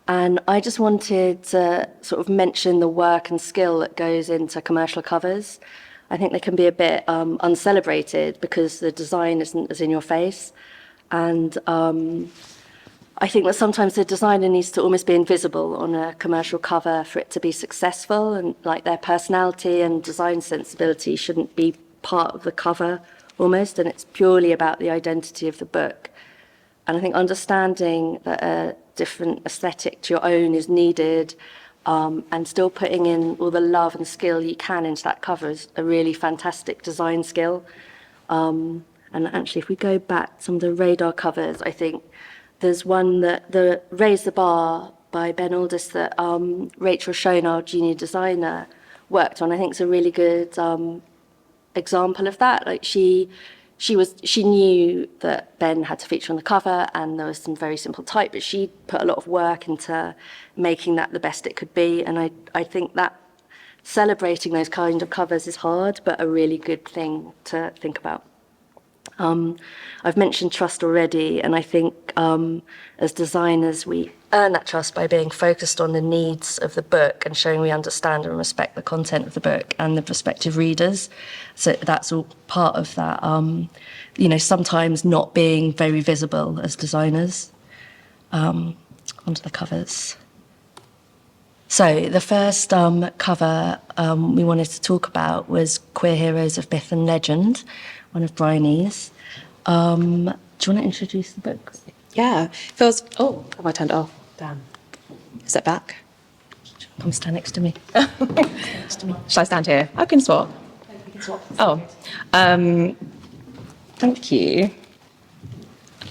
And I just wanted to sort of mention the work and skill that goes into commercial covers. I think they can be a bit uncelebrated because the design isn't as in your face. And I think that sometimes the designer needs to almost be invisible on a commercial cover for it to be successful, and like their personality and design sensibility shouldn't be part of the cover almost, and it's purely about the identity of the book. And I think understanding that a different aesthetic to your own is needed, and still putting in all the love and skill you can into that cover is a really fantastic design skill. And actually, if we go back to some of the Radar covers, I think there's one that the Raise the Bar by Ben Aldis that Rachel Schoen, our junior designer, worked on. I think it's a really good example of that. Like she knew that Ben had to feature on the cover, and there was some very simple type, but she put a lot of work into making that the best it could be. And I think that celebrating those kind of covers is hard, but a really good thing to think about. I've mentioned trust already, and I think as designers we earn that trust by being focused on the needs of the book and showing we understand and respect the content of the book and the prospective readers. So that's all part of that, sometimes not being very visible as designers. Onto the covers. So the first cover we wanted to talk about was Queer Heroes of Myth and Legend, one of Briony's. Do you want to introduce the book? Yeah, feels. Oh, have I turned it off? Damn. Is it back? Come stand next to me. Shall I stand here? I can swap. Oh, thank you.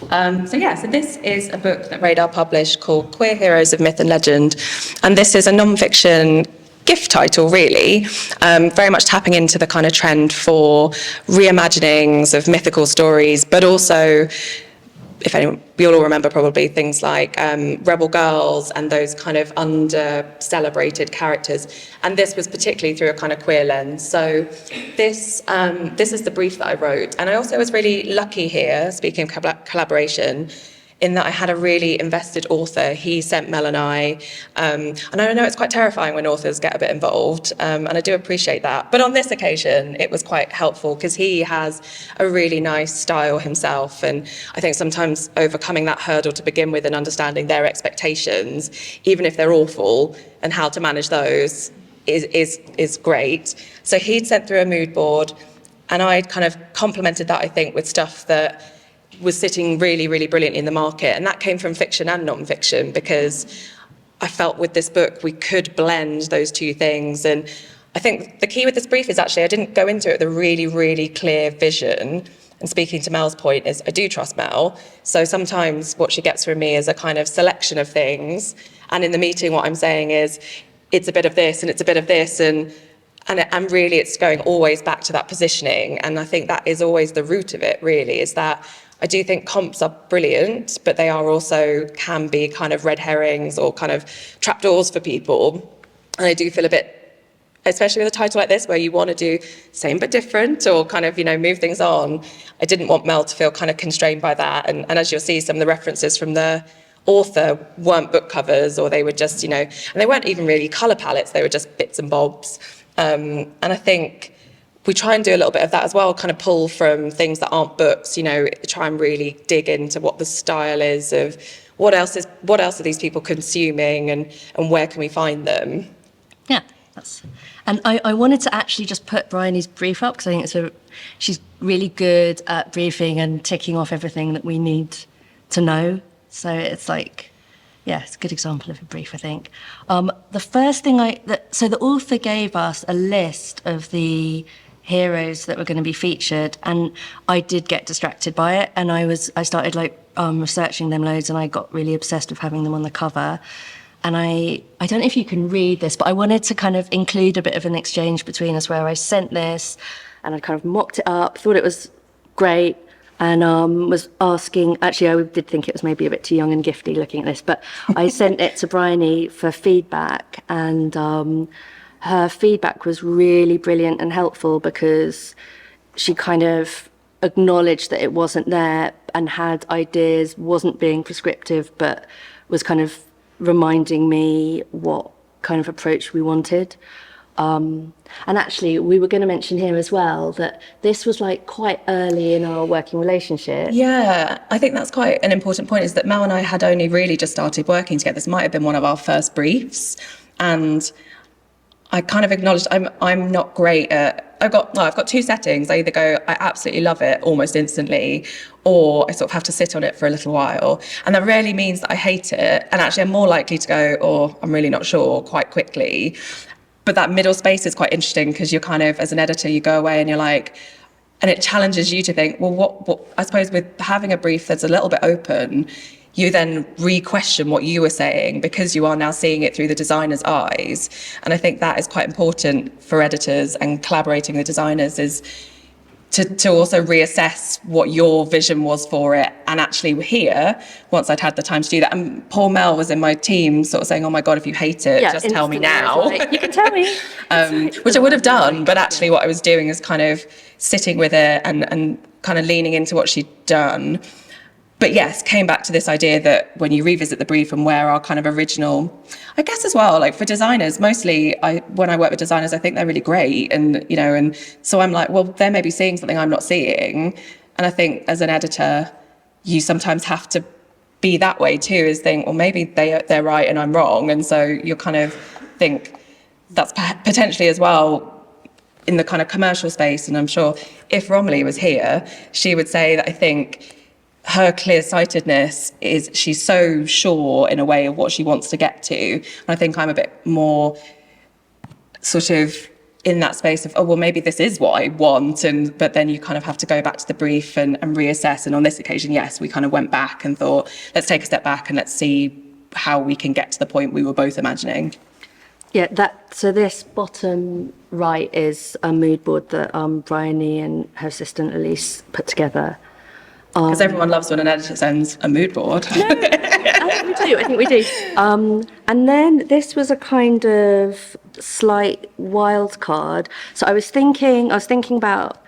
So this is a book that Radar published called Queer Heroes of Myth and Legend, and this is a non-fiction gift title, really, very much tapping into the kind of trend for reimaginings of mythical stories, but also, if anyone, you'll all remember probably things like Rebel Girls and those kind of under-celebrated characters. And this was particularly through a kind of queer lens. So this is the brief that I wrote. And I also was really lucky here, speaking of collaboration, in that I had a really invested author. He sent Mel and I, and I know it's quite terrifying when authors get a bit involved, and I do appreciate that. But on this occasion, it was quite helpful because he has a really nice style himself, and I think sometimes overcoming that hurdle to begin with and understanding their expectations, even if they're awful, and how to manage those is great. So he'd sent through a mood board, and I'd kind of complemented that, I think, with stuff that was sitting really, really brilliantly in the market. And that came from fiction and non-fiction, because I felt with this book we could blend those two things. And I think the key with this brief is actually I didn't go into it with a really, really clear vision. And speaking to Mel's point is I do trust Mel. So sometimes what she gets from me is a kind of selection of things. And in the meeting, what I'm saying is it's a bit of this and it's a bit of this. And really it's going always back to that positioning. And I think that is always the root of it, really, is that I do think comps are brilliant, but they are also can be kind of red herrings or kind of trapdoors for people. And I do feel a bit, especially with a title like this, where you want to do same but different or kind of, move things on. I didn't want Mel to feel kind of constrained by that. And as you'll see, some of the references from the author weren't book covers, or they were just, and they weren't even really colour palettes, they were just bits and bobs. And I think we try and do a little bit of that as well, kind of pull from things that aren't books, try and really dig into what the style is of what else are these people consuming and where can we find them. Yeah, and I wanted to actually just put Briony's brief up because I think she's really good at briefing and ticking off everything that we need to know. So it's like, yeah, it's a good example of a brief, I think. The first thing so the author gave us a list of the heroes that were going to be featured, and I did get distracted by it, and I started researching them loads, and I got really obsessed with having them on the cover. And I don't know if you can read this, but I wanted to kind of include a bit of an exchange between us where I sent this and I kind of mocked it up, thought it was great, and was asking, actually I did think it was maybe a bit too young and gifty looking at this, but I sent it to Briony for feedback, and her feedback was really brilliant and helpful because she kind of acknowledged that it wasn't there and had ideas, wasn't being prescriptive, but was kind of reminding me what kind of approach we wanted. And actually, we were going to mention here as well that this was quite early in our working relationship. Yeah, I think that's quite an important point, is that Mel and I had only really just started working together. This might have been one of our first briefs. And I kind of acknowledged I'm not great at, I've got two settings. I either go, I absolutely love it almost instantly, or I sort of have to sit on it for a little while. And that rarely means that I hate it. And actually I'm more likely to go, oh, I'm really not sure, quite quickly. But that middle space is quite interesting because you're kind of, as an editor, you go away and you're like, and it challenges you to think, well, what I suppose with having a brief that's a little bit open, you then re-question what you were saying because you are now seeing it through the designer's eyes. And I think that is quite important for editors and collaborating with designers, is to also reassess what your vision was for it. And actually here, once I'd had the time to do that, and poor Mel was in my team sort of saying, oh my God, if you hate it, just tell me now. You can tell me. Which I would have done, but actually what I was doing is kind of sitting with it and kind of leaning into what she'd done. But yes, came back to this idea that when you revisit the brief and where our kind of original, I guess as well, for designers, mostly when I work with designers, I think they're really great. And, and so I'm like, well, they're maybe seeing something I'm not seeing. And I think as an editor, you sometimes have to be that way too, is think, well, maybe they're right and I'm wrong. And so you kind of think that's potentially as well in the kind of commercial space. And I'm sure if Romilly was here, she would say that I think her clear-sightedness is she's so sure in a way of what she wants to get to. And I think I'm a bit more sort of in that space of, oh, well, maybe this is what I want. But then you kind of have to go back to the brief and reassess. And on this occasion, yes, we kind of went back and thought, let's take a step back and let's see how we can get to the point we were both imagining. Yeah, so this bottom right is a mood board that Briony and her assistant Elise put together. Because everyone loves when an editor sends a mood board. No, I think we do. And then this was a kind of slight wild card. So I was thinking about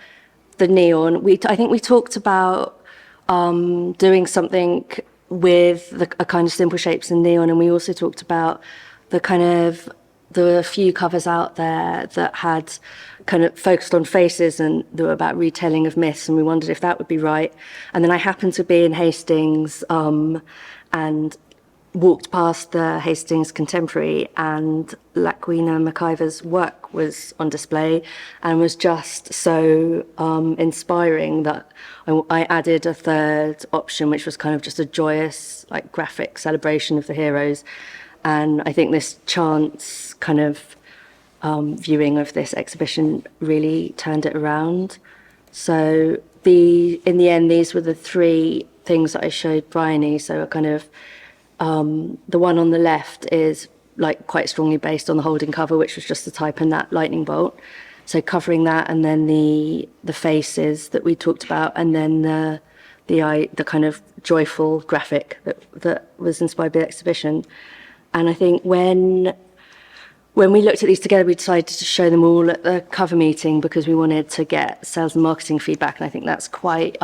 the neon. I think we talked about doing something with a kind of simple shapes and neon, and we also talked about the few covers out there that had kind of focused on faces and they were about retelling of myths, and we wondered if that would be right. And then I happened to be in Hastings and walked past the Hastings Contemporary, and Lakwena McIver's work was on display and was just so inspiring that I added a third option, which was kind of just a joyous, like, graphic celebration of the heroes. And I think this chance kind of viewing of this exhibition really turned it around. So in the end, these were the three things that I showed Briony. So a kind of the one on the left is like quite strongly based on the holding cover, which was just the type and that lightning bolt. So covering that, and then the faces that we talked about, and then the kind of joyful graphic that was inspired by the exhibition. And I think when we looked at these together, we decided to show them all at the cover meeting because we wanted to get sales and marketing feedback, and I think that's quite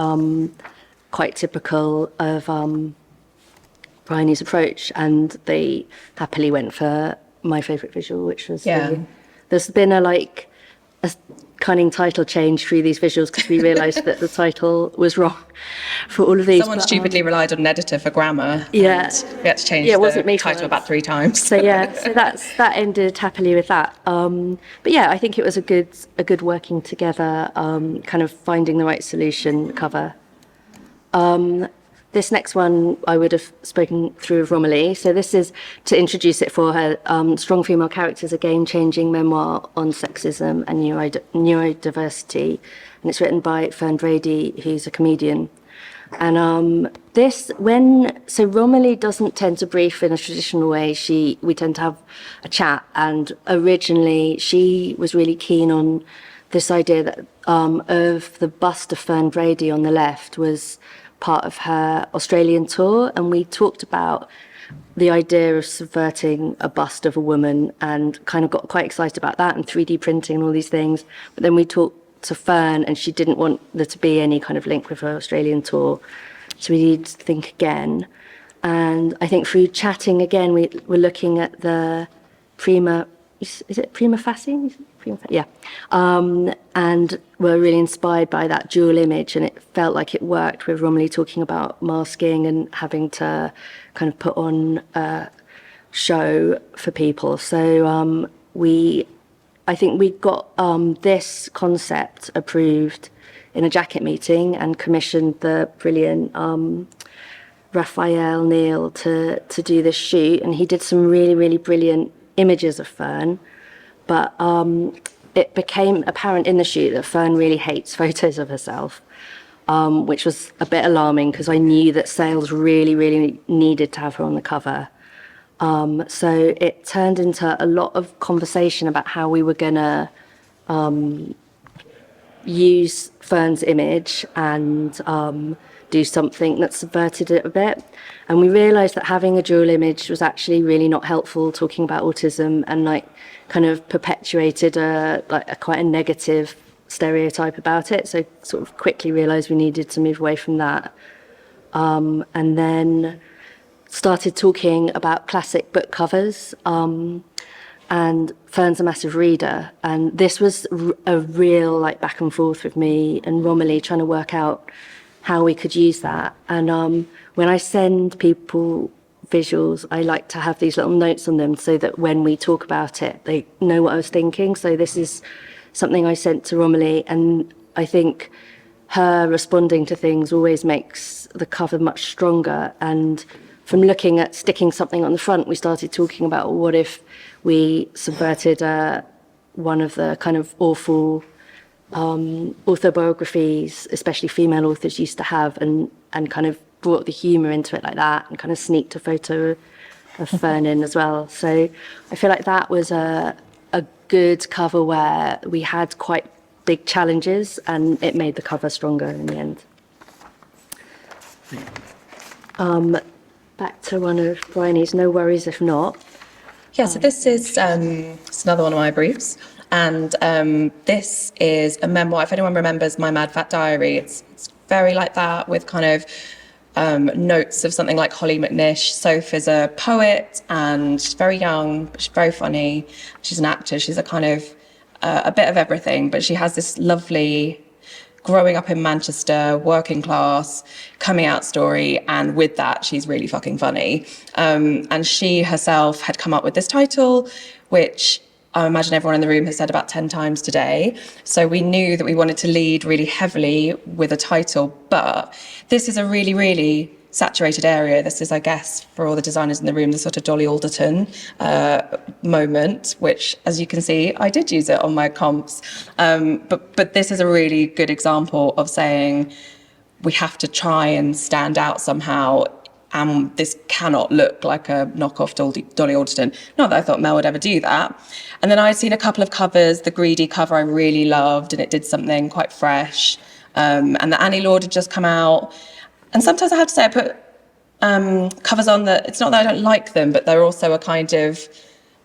typical of Briony's approach. And they happily went for my favourite visual, which was there's been a cunning title change through these visuals because we realised that the title was wrong for all of these. Someone stupidly relied on an editor for grammar. Yeah, and we had to change the title about 3 times. So that ended happily with that. But yeah, I think it was a good working together, kind of finding the right solution cover. This next one I would have spoken through with Romilly. So this is to introduce it for her. Strong Female Characters, a game-changing memoir on sexism and neurodiversity. And it's written by Fern Brady, who's a comedian. And Romilly doesn't tend to brief in a traditional way. We tend to have a chat. And originally she was really keen on this idea that of the bust of Fern Brady on the left was part of her Australian tour, and we talked about the idea of subverting a bust of a woman and kind of got quite excited about that and 3D printing and all these things. But then we talked to Fern and she didn't want there to be any kind of link with her Australian tour, so we needed to think again. And I think through chatting again, we were looking at the prima facie? Yeah. And were really inspired by that dual image, and it felt like it worked with Romilly talking about masking and having to kind of put on a show for people. So I think we got this concept approved in a jacket meeting and commissioned the brilliant Raphael Neal to do this shoot, and he did some really, really brilliant images of Fern. But it became apparent in the shoot that Fern really hates photos of herself, which was a bit alarming because I knew that sales really, really needed to have her on the cover. So it turned into a lot of conversation about how we were going to use Fern's image and do something that subverted it a bit. And we realised that having a dual image was actually really not helpful, talking about autism, and kind of perpetuated a quite a negative stereotype about it. So sort of quickly realised we needed to move away from that. And then started talking about classic book covers. And Fern's a massive reader. And this was a real back and forth with me and Romilly trying to work out how we could use that. And when I send people visuals, I like to have these little notes on them so that when we talk about it, they know what I was thinking. So this is something I sent to Romilly, and I think her responding to things always makes the cover much stronger. And from looking at sticking something on the front, we started talking about what if we subverted one of the kind of awful autobiographies, especially female authors used to have, and kind of brought the humour into it like that, and kind of sneaked a photo of Fern in as well. So I feel like that was a good cover where we had quite big challenges, and it made the cover stronger in the end. Back to one of Briony's, No Worries If Not. Yeah, so this is it's another one of my briefs. And this is a memoir. If anyone remembers My Mad Fat Diary, it's very like that, with kind of notes of something like Holly McNish. Sophie's a poet and she's very young, but she's very funny. She's an actor. She's a kind of a bit of everything, but she has this lovely growing up in Manchester, working class, coming out story, and with that, she's really fucking funny. And she herself had come up with this title, which I imagine everyone in the room has said about 10 times today. So we knew that we wanted to lead really heavily with a title, but this is a really, really saturated area. This is, I guess, for all the designers in the room, the sort of Dolly Alderton moment, which, as you can see, I did use it on my comps. But this is a really good example of saying we have to try and stand out somehow, and this cannot look like a knockoff Dolly Alderton. Not that I thought Mel would ever do that. And then I'd seen a couple of covers. The Greedy cover I really loved, and it did something quite fresh. And the Annie Lord had just come out. And sometimes I have to say I put covers on that, it's not that I don't like them, but they're also a kind of,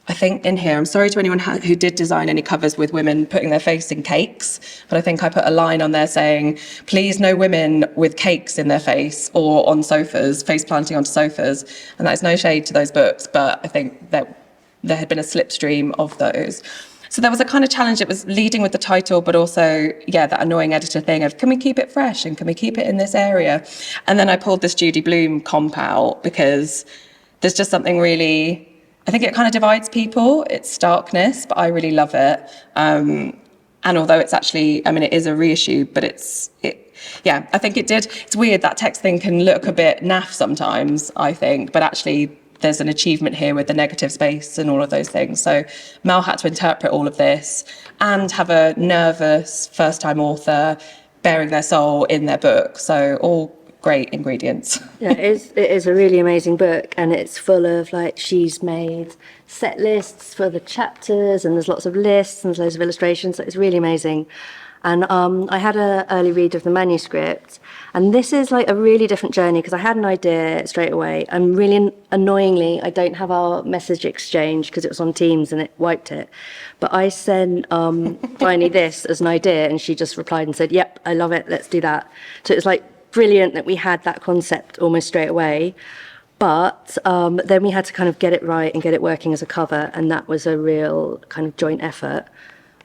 I think in here, I'm sorry to anyone who did design any covers with women putting their face in cakes, but I think I put a line on there saying, please no women with cakes in their face or on sofas, face planting onto sofas. And that is no shade to those books, but I think that there had been a slipstream of those. So there was a kind of challenge. It was leading with the title, but also, yeah, that annoying editor thing of, can we keep it fresh and can we keep it in this area? And then I pulled this Judy Blume comp out because there's just something really, I think it kind of divides people. It's starkness, but I really love it. And although it's actually, I mean, it is a reissue, but yeah, I think it did. It's weird, that text thing can look a bit naff sometimes, I think, but actually there's an achievement here with the negative space and all of those things. So Mel had to interpret all of this and have a nervous first-time author bearing their soul in their book. So all great ingredients. Yeah, it is a really amazing book, and it's full of, like, she's made set lists for the chapters, and there's lots of lists and there's loads of illustrations. So it's really amazing. And I had an early read of the manuscript, and this is like a really different journey because I had an idea straight away, and really annoyingly, I don't have our message exchange because it was on Teams and it wiped it. But I sent Briony this as an idea, and she just replied and said, yep, I love it, let's do that. So it's like brilliant that we had that concept almost straight away. But then we had to kind of get it right and get it working as a cover, and that was a real kind of joint effort.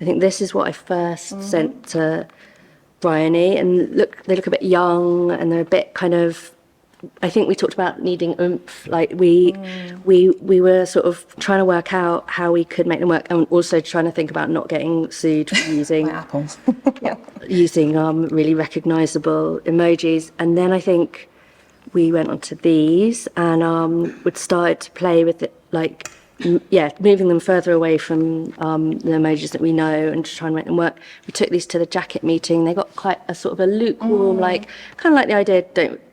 I think this is what I first sent to Briony, and they look a bit young, and they're a bit kind of, I think we talked about needing oomph. Like we were sort of trying to work out how we could make them work, and also trying to think about not getting sued for using apples. using really recognisable emojis. And then I think we went on to these, and would start to play with it, like, moving them further away from the emojis that we know and to try and make them work. We took these to the jacket meeting. They got quite a sort of a lukewarm, like, kind of like the idea,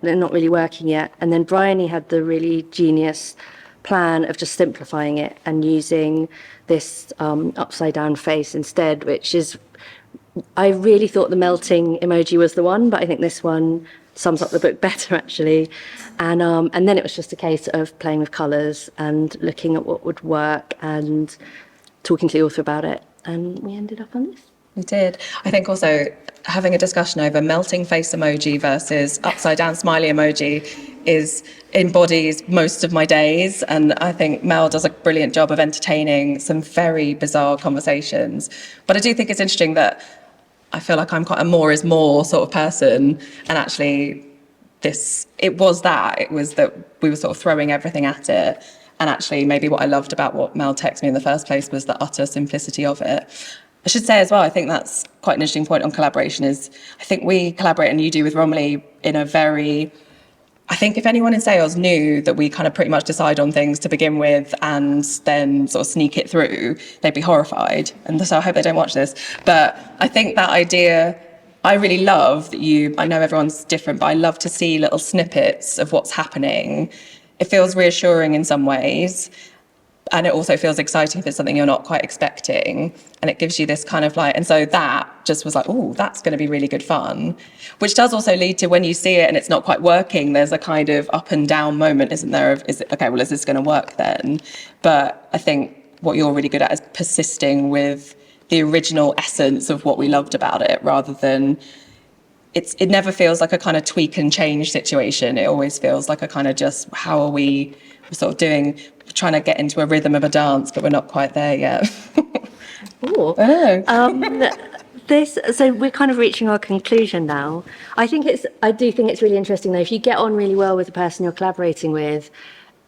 they're not really working yet. And then Briony had the really genius plan of just simplifying it and using this upside down face instead, which is, I really thought the melting emoji was the one, but I think this one sums up the book better, actually. And then it was just a case of playing with colours and looking at what would work and talking to the author about it. And we ended up on this. We did. I think also having a discussion over melting face emoji versus upside down smiley emoji embodies most of my days. And I think Mel does a brilliant job of entertaining some very bizarre conversations. But I do think it's interesting that I feel like I'm quite a more is more sort of person. And actually it was that we were sort of throwing everything at it. And actually maybe what I loved about what Mel texted me in the first place was the utter simplicity of it. I should say as well, I think that's quite an interesting point on collaboration is I think we collaborate, and you do with Romilly, in a very, I think if anyone in sales knew that we kind of pretty much decide on things to begin with and then sort of sneak it through, they'd be horrified. And so I hope they don't watch this. But I think that idea, I really love that I know everyone's different, but I love to see little snippets of what's happening. It feels reassuring in some ways. And it also feels exciting if it's something you're not quite expecting. And it gives you this kind of like, and so that just was like, oh, that's going to be really good fun. Which does also lead to when you see it and it's not quite working, there's a kind of up and down moment, isn't there? Of, is this going to work then? But I think what you're really good at is persisting with the original essence of what we loved about it, rather than it never feels like a kind of tweak and change situation. It always feels like a kind of just, how are we sort of doing, trying to get into a rhythm of a dance, but we're not quite there yet. Ooh. I know. So we're kind of reaching our conclusion now. I do think it's really interesting though, if you get on really well with the person you're collaborating with,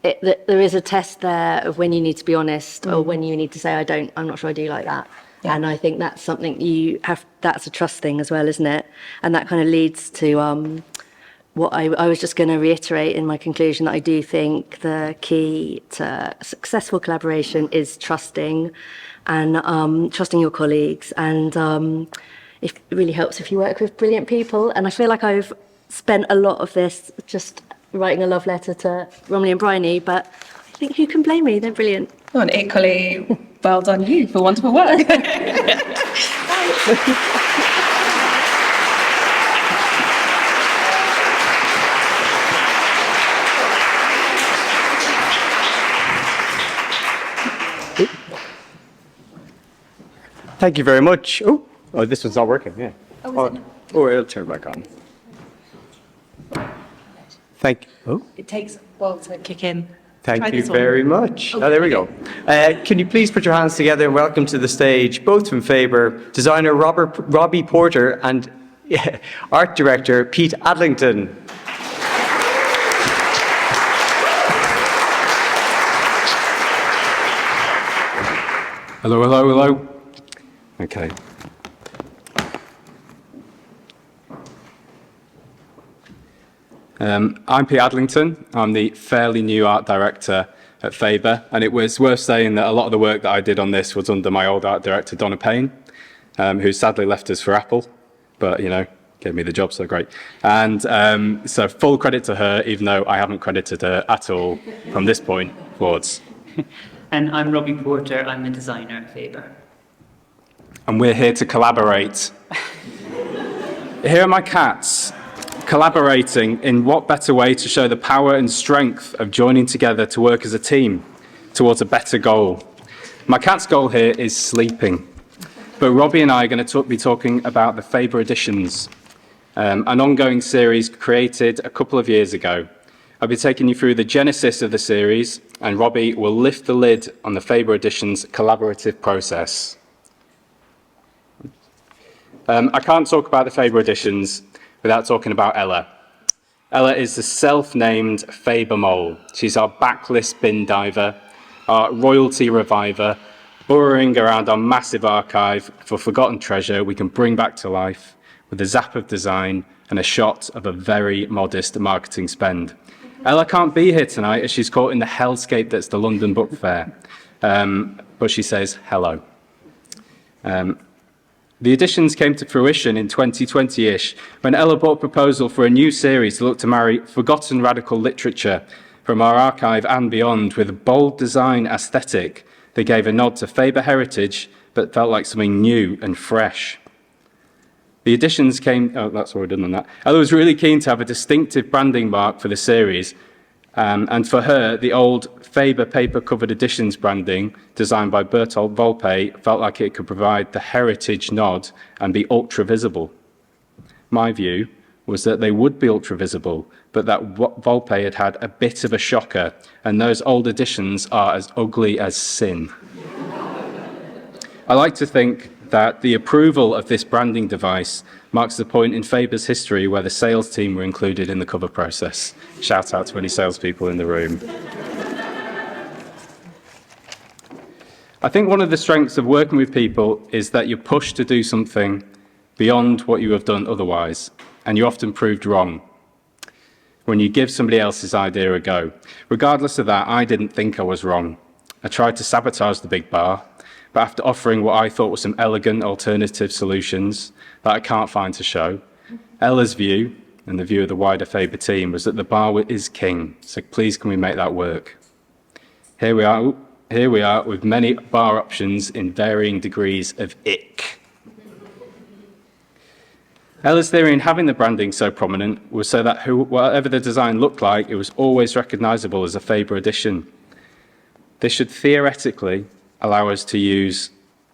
there is a test there of when you need to be honest or when you need to say, I'm not sure I do like that. Yeah. And I think that's something that's a trust thing as well, isn't it? And that kind of leads to what I was just going to reiterate in my conclusion, that I do think the key to successful collaboration is trusting and trusting your colleagues. And it really helps if you work with brilliant people. And I feel like I've spent a lot of this just writing a love letter to Romilly and Briony, but I think who can blame me? They're brilliant. Oh, and equally, well done you for wonderful work. Thank you very much. Oh, this one's not working, yeah. It'll turn back on. Thank you. Oh. It takes a while to kick in. Thank you very much. Oh, there we go. Can you please put your hands together and welcome to the stage, both from Faber, designer Robbie Porter and art director Pete Adlington. Hello, hello, hello. Okay. I'm Pete Adlington. I'm the fairly new art director at Faber, and it was worth saying that a lot of the work that I did on this was under my old art director, Donna Payne, who sadly left us for Apple, but, you know, gave me the job, so great. And so full credit to her, even though I haven't credited her at all from this point forwards. And I'm Robbie Porter. I'm a designer at Faber. And we're here to collaborate. Here are my cats, collaborating in what better way to show the power and strength of joining together to work as a team towards a better goal. My cat's goal here is sleeping, but Robbie and I are going to be talking about the Faber Editions, an ongoing series created a couple of years ago. I'll be taking you through the genesis of the series, and Robbie will lift the lid on the Faber Editions collaborative process. I can't talk about the Faber Editions without talking about Ella. Ella is the self-named Faber mole. She's our backlist bin diver, our royalty reviver, burrowing around our massive archive for forgotten treasure we can bring back to life with a zap of design and a shot of a very modest marketing spend. Ella can't be here tonight as she's caught in the hellscape that's the London Book Fair, but she says hello. The editions came to fruition in 2020-ish, when Ella brought a proposal for a new series to look to marry forgotten radical literature from our archive and beyond with a bold design aesthetic that gave a nod to Faber heritage, but felt like something new and fresh. The editions came... Oh, that's already done on that. Ella was really keen to have a distinctive branding mark for the series, and for her, the old Faber paper-covered editions branding, designed by Bertolt Volpe, felt like it could provide the heritage nod and be ultra-visible. My view was that they would be ultra-visible, but that Volpe had had a bit of a shocker, and those old editions are as ugly as sin. I like to think that the approval of this branding device marks the point in Faber's history where the sales team were included in the cover process. Shout out to any salespeople in the room. I think one of the strengths of working with people is that you're pushed to do something beyond what you have done otherwise, and you're often proved wrong when you give somebody else's idea a go. Regardless of that, I didn't think I was wrong. I tried to sabotage the big bar, but after offering what I thought were some elegant alternative solutions that I can't find to show, Ella's view, and the view of the wider Faber team, was that the bar is king, so please can we make that work? Here we are with many bar options in varying degrees of ick. Ella's theory in having the branding so prominent was so that whatever the design looked like, it was always recognisable as a Faber edition. This should theoretically allow us to use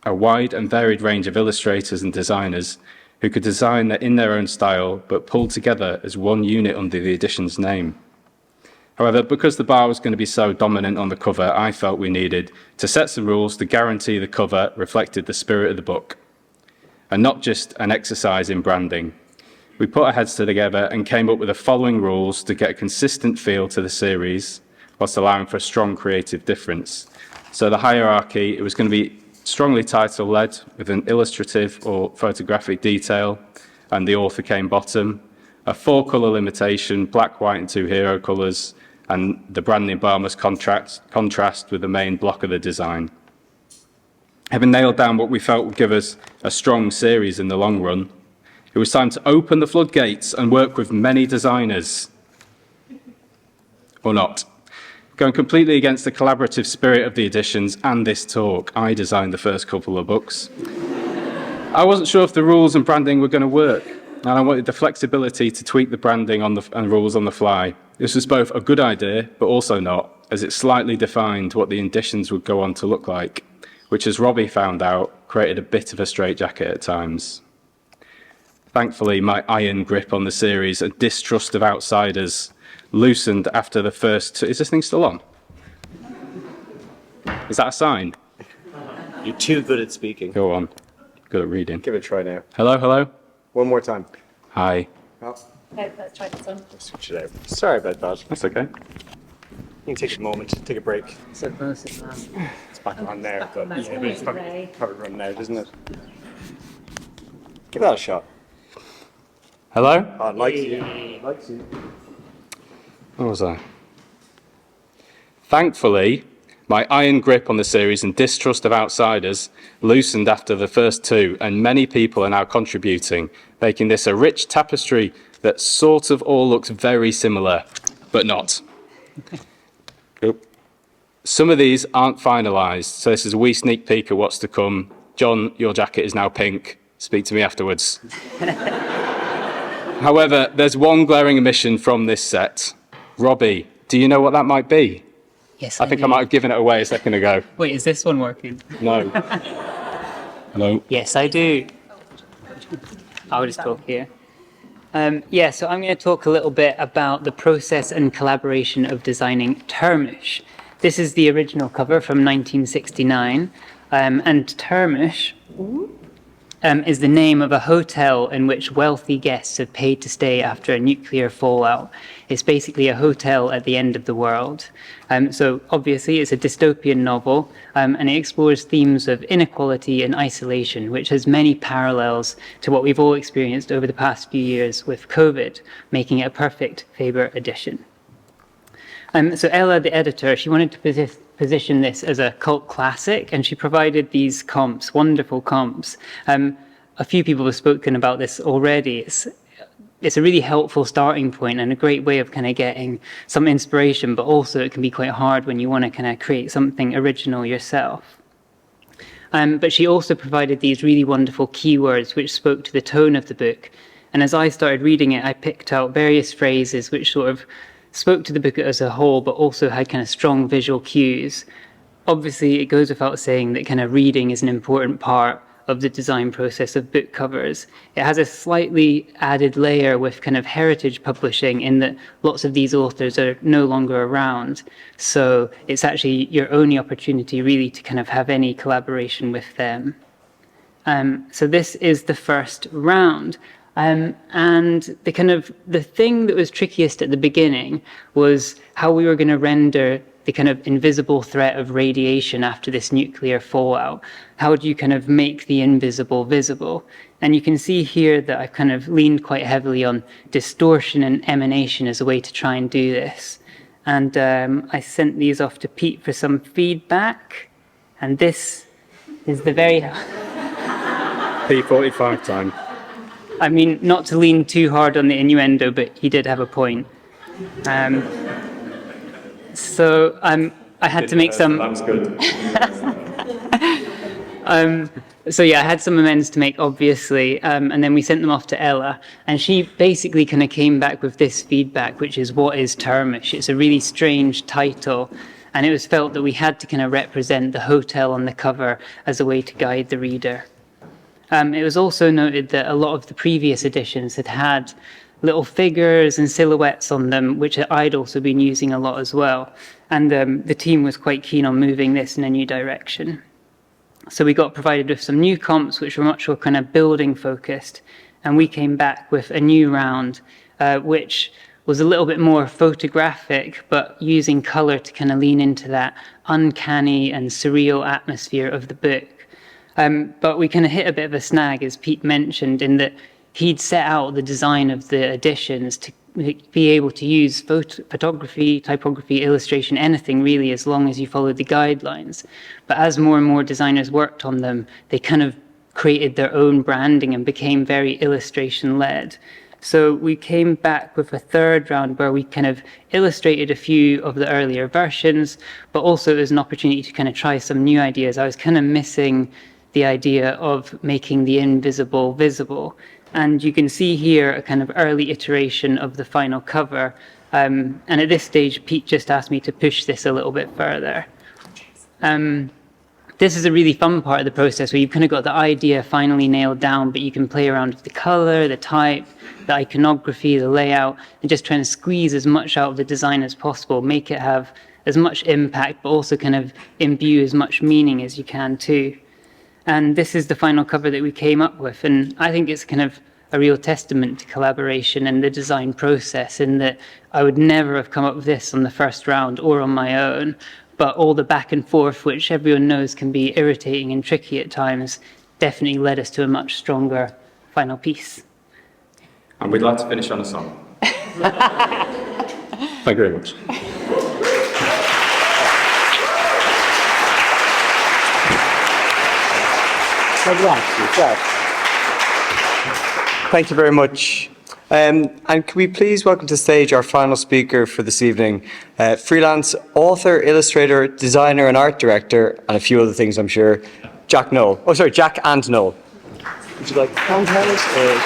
a wide and varied range of illustrators and designers who could design in their own style, but pull together as one unit under the edition's name. However, because the bar was going to be so dominant on the cover, I felt we needed to set some rules to guarantee the cover reflected the spirit of the book, and not just an exercise in branding. We put our heads together and came up with the following rules to get a consistent feel to the series, whilst allowing for a strong creative difference. So the hierarchy, it was going to be strongly title-led with an illustrative or photographic detail, and the author came bottom. A 4-colour limitation, black, white and 2 hero colours, and the branding bar must contrast with the main block of the design. Having nailed down what we felt would give us a strong series in the long run, it was time to open the floodgates and work with many designers. Or not. Going completely against the collaborative spirit of the editions and this talk, I designed the first couple of books. I wasn't sure if the rules and branding were going to work, and I wanted the flexibility to tweak the branding and rules on the fly. This was both a good idea, but also not, as it slightly defined what the editions would go on to look like, which, as Robbie found out, created a bit of a straitjacket at times. Thankfully, my iron grip on the series and distrust of outsiders loosened after the first two. Is this thing still on? Is that a sign? You're too good at speaking. Go on. Good at reading. Give it a try now. Hello, hello? One more time. Hi. Oh, Let's try this one. switch it out. Sorry about that. That's okay. You can take a moment, take a break. So close as well. It's back on there, but yeah, but it's probably running out, isn't it? Give that a shot. Hello? Oh, likes you. Likes you. What was I? Thankfully, my iron grip on the series and distrust of outsiders loosened after the first two, and many people are now contributing, making this a rich tapestry that sort of all looks very similar, but not. Some of these aren't finalised, so this is a wee sneak peek at what's to come. John, your jacket is now pink. Speak to me afterwards. However, there's one glaring omission from this set. Robbie, do you know what that might be? Yes, I think I might have given it away a second ago. Wait, is this one working? No. Hello? Yes, I do. I'll just talk here. Yeah, so I'm going to talk a little bit about the process and collaboration of designing Termish. This is the original cover from 1969, and Termish is the name of a hotel in which wealthy guests have paid to stay after a nuclear fallout. It's basically a hotel at the end of the world. So obviously it's a dystopian novel, and it explores themes of inequality and isolation, which has many parallels to what we've all experienced over the past few years with COVID, making it a perfect Faber edition. So Ella, the editor, she wanted to position this as a cult classic, and she provided these comps, wonderful comps. A few people have spoken about this already. It's a really helpful starting point and a great way of kind of getting some inspiration, but also it can be quite hard when you want to kind of create something original yourself. But she also provided these really wonderful keywords which spoke to the tone of the book. And as I started reading it, I picked out various phrases which sort of spoke to the book as a whole, but also had kind of strong visual cues. Obviously, it goes without saying that kind of reading is an important part of the design process of book covers. It has a slightly added layer with kind of heritage publishing in that lots of these authors are no longer around. So it's actually your only opportunity really to kind of have any collaboration with them. So this is the first round. And the thing that was trickiest at the beginning was how we were going to render the kind of invisible threat of radiation after this nuclear fallout. How do you kind of make the invisible visible? And you can see here that I've kind of leaned quite heavily on distortion and emanation as a way to try and do this. And I sent these off to Pete for some feedback. And this is the very... P45 time. I mean, not to lean too hard on the innuendo, but he did have a point. So I had to make some... That was good. So yeah, I had some amends to make, obviously, and then we sent them off to Ella, and she basically kind of came back with this feedback, which is, what is Termish? It's a really strange title, and it was felt that we had to kind of represent the hotel on the cover as a way to guide the reader. It was also noted that a lot of the previous editions had had little figures and silhouettes on them, which I'd also been using a lot as well. And the team was quite keen on moving this in a new direction. So we got provided with some new comps, which were much more kind of building focused. And we came back with a new round, which was a little bit more photographic, but using color to kind of lean into that uncanny and surreal atmosphere of the book. But we kind of hit a bit of a snag, as Pete mentioned, in that he'd set out the design of the editions to be able to use photography, typography, illustration, anything really, as long as you followed the guidelines. But as more and more designers worked on them, they kind of created their own branding and became very illustration-led. So we came back with a third round where we kind of illustrated a few of the earlier versions, but also as an opportunity to kind of try some new ideas. I was kind of missing the idea of making the invisible visible. And you can see here a kind of early iteration of the final cover. And at this stage, Pete just asked me to push this a little bit further. This is a really fun part of the process where you've kind of got the idea finally nailed down, but you can play around with the color, the type, the iconography, the layout, and just trying to squeeze as much out of the design as possible, make it have as much impact, but also kind of imbue as much meaning as you can too. And this is the final cover that we came up with. And I think it's kind of a real testament to collaboration and the design process, in that I would never have come up with this on the first round or on my own. But all the back and forth, which everyone knows can be irritating and tricky at times, definitely led us to a much stronger final piece. And we'd like to finish on a song. Thank you very much. Thank you very much. And can we please welcome to stage our final speaker for this evening, freelance author, illustrator, designer and art director, and a few other things I'm sure, Jack and Noel. Would you like handhelds or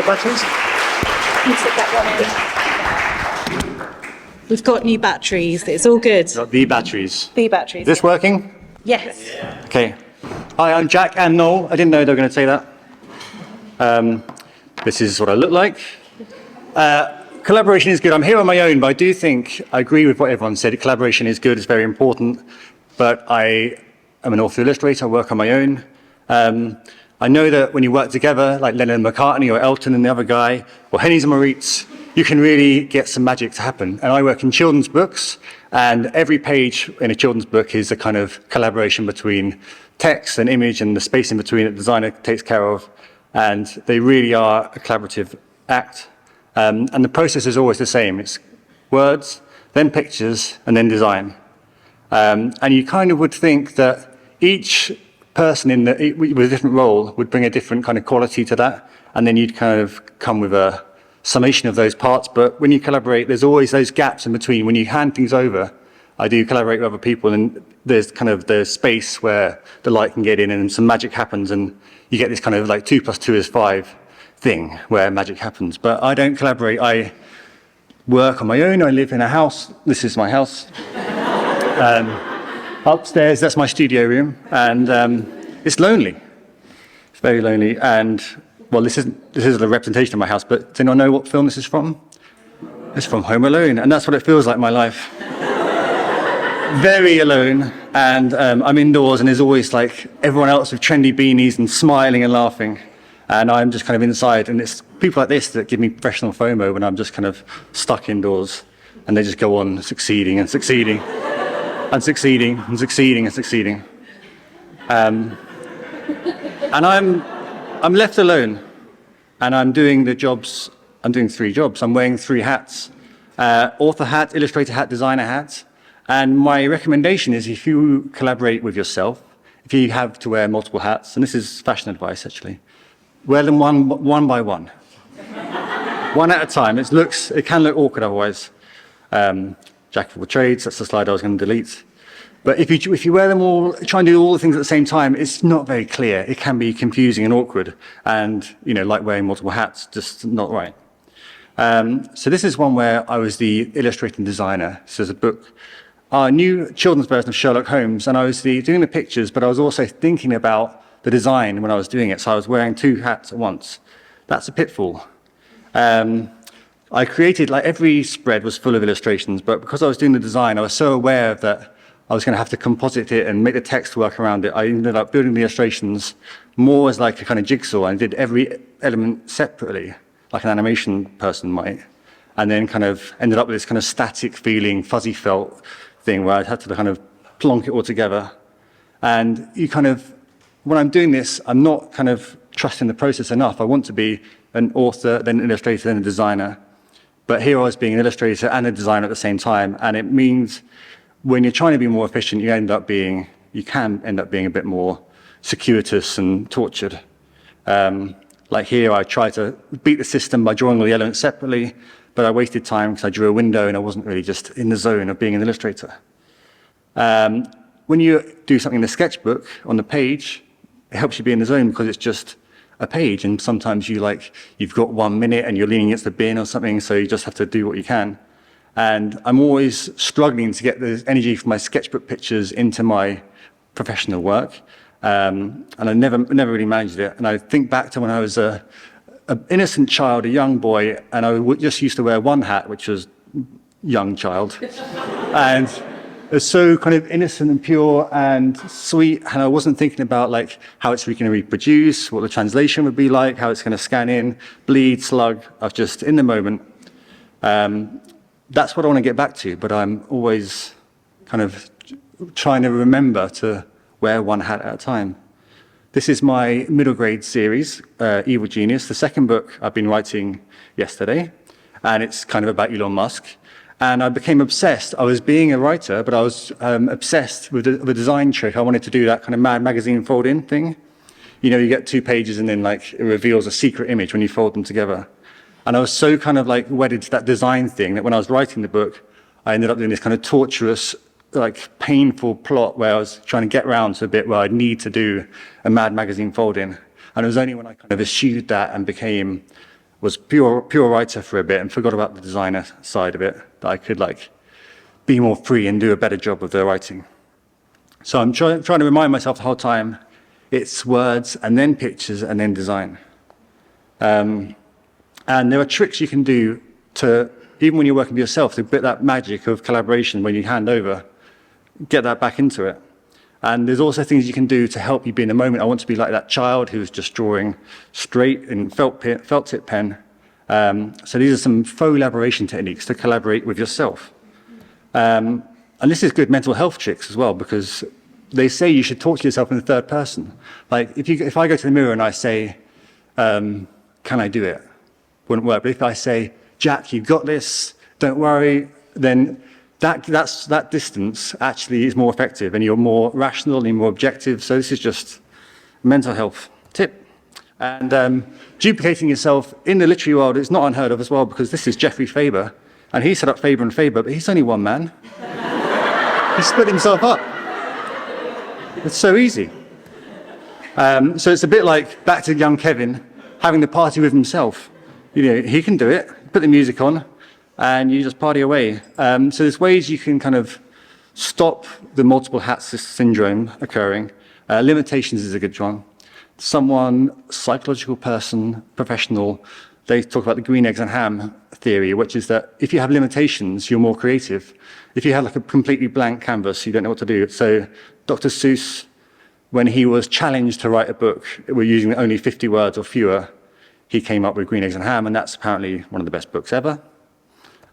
batteries? We've got new batteries. It's all good. Got the batteries. The batteries. Is this working? Yes. Okay. Hi, I'm Jack and Noel. I didn't know they were going to say that. This is what I look like. Collaboration is good. I'm here on my own, but I do think I agree with what everyone said. Collaboration is good. It's very important. But I am an author illustrator. I work on my own. I know that when you work together, like Lennon and McCartney or Elton and the other guy, or Hennies and Moritz, you can really get some magic to happen. And I work in children's books, and every page in a children's book is a kind of collaboration between text and image and the space in between that the designer takes care of. And they really are a collaborative act. And the process is always the same. It's words, then pictures, and then design. And you kind of would think that each person with a different role would bring a different kind of quality to that, and then you'd kind of come with a summation of those parts. But when you collaborate, there's always those gaps in between. When you hand things over, I do collaborate with other people, and there's kind of the space where the light can get in and some magic happens, and you get this kind of like 2 + 2 is 5 thing where magic happens. But I don't collaborate. I work on my own. I live in a house. This is my house. Upstairs, that's my studio room, and it's lonely. It's very lonely, and well, this is the representation of my house. But does anyone know what film this is from? It's from Home Alone, and that's what it feels like my life. Very alone, and I'm indoors, and there's always like everyone else with trendy beanies and smiling and laughing, and I'm just kind of inside. And it's people like this that give me professional FOMO when I'm just kind of stuck indoors, and they just go on succeeding and succeeding. And succeeding and succeeding and succeeding, and I'm left alone, and I'm doing the jobs. I'm doing 3 jobs. I'm wearing 3 hats: author hat, illustrator hat, designer hat. And my recommendation is, if you collaborate with yourself, if you have to wear multiple hats, and this is fashion advice actually, wear them one by one, one at a time. It can look awkward otherwise. Jack of all trades, that's the slide I was going to delete. But if you wear them all, try and do all the things at the same time, it's not very clear. It can be confusing and awkward, and like wearing multiple hats, just not right. So this is one where I was the illustrator and designer. This is a book, a new children's version of Sherlock Holmes, and I was doing the pictures, but I was also thinking about the design when I was doing it. So I was wearing two hats at once. That's a pitfall. I created, like every spread was full of illustrations, but because I was doing the design, I was so aware that I was going to have to composite it and make the text work around it. I ended up building the illustrations more as like a kind of jigsaw. I did every element separately, like an animation person might, and then kind of ended up with this kind of static feeling, fuzzy felt thing where I had to kind of plonk it all together. And you kind of, when I'm doing this, I'm not kind of trusting the process enough. I want to be an author, then an illustrator, then a designer. But here I was being an illustrator and a designer at the same time. And it means when you're trying to be more efficient, you can end up being a bit more circuitous and tortured. Like here, I tried to beat the system by drawing all the elements separately, but I wasted time because I drew a window and I wasn't really just in the zone of being an illustrator. When you do something in the sketchbook on the page, it helps you be in the zone because it's just a page, and sometimes you've got 1 minute and you're leaning against the bin or something, so you just have to do what you can. And I'm always struggling to get the energy from my sketchbook pictures into my professional work, and I never really managed it. And I think back to when I was an innocent child, a young boy, and I just used to wear one hat, which was young child, and it was so kind of innocent and pure and sweet, and I wasn't thinking about like how it's going to reproduce, what the translation would be like, how it's going to scan in, bleed, slug. I was just in the moment. That's what I want to get back to, but I'm always kind of trying to remember to wear one hat at a time. This is my middle grade series, Evil Genius, the second book I've been writing yesterday, and it's kind of about Elon Musk. And I became obsessed. I was being a writer, but I was obsessed with the design trick. I wanted to do that kind of Mad Magazine fold-in thing. You know, you get 2 pages and then like it reveals a secret image when you fold them together. And I was so kind of like wedded to that design thing that when I was writing the book, I ended up doing this kind of torturous, like painful plot where I was trying to get around to a bit where I'd need to do a Mad Magazine fold-in. And it was only when I kind of eschewed that and was pure writer for a bit and forgot about the designer side of it, that I could like be more free and do a better job of the writing. So I'm trying to remind myself the whole time, it's words and then pictures and then design. And there are tricks you can do to, even when you're working for yourself, to bit that magic of collaboration when you hand over, get that back into it. And there's also things you can do to help you be in the moment. I want to be like that child who's just drawing straight in felt tip pen. So these are some faux elaboration techniques to collaborate with yourself. And this is good mental health tricks as well, because they say you should talk to yourself in the third person. Like if I go to the mirror and I say, can I do it? Wouldn't work. But if I say, Jack, you've got this, don't worry, then that distance actually is more effective and you're more rational and you're more objective. So this is just a mental health tip. And duplicating yourself in the literary world is not unheard of as well, because this is Geoffrey Faber, and he set up Faber and Faber, but he's only one man. He split himself up. It's so easy. So it's a bit like back to young Kevin having the party with himself. You know, he can do it, put the music on, and you just party away. So there's ways you can kind of stop the multiple hats syndrome occurring. Limitations is a good one. Someone, psychological person, professional, they talk about the green eggs and ham theory, which is that if you have limitations, you're more creative. If you have like a completely blank canvas, you don't know what to do. So Dr. Seuss, when he was challenged to write a book, we're using only 50 words or fewer, he came up with Green Eggs and Ham, and that's apparently one of the best books ever.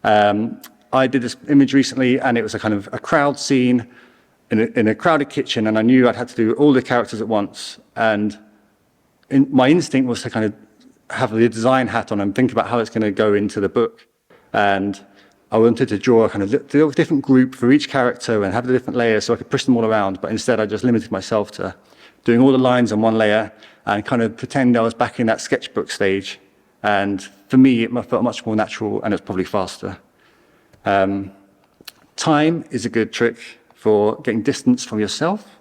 I did this image recently, and it was a kind of a crowd scene in a crowded kitchen, and I knew I'd had to do all the characters at once. And my instinct was to kind of have the design hat on and think about how it's going to go into the book. And I wanted to draw a kind of different group for each character and have the different layers so I could push them all around. But instead, I just limited myself to doing all the lines on one layer and kind of pretend I was back in that sketchbook stage. And for me, it felt much more natural, and it's probably faster. Time is a good trick for getting distance from yourself.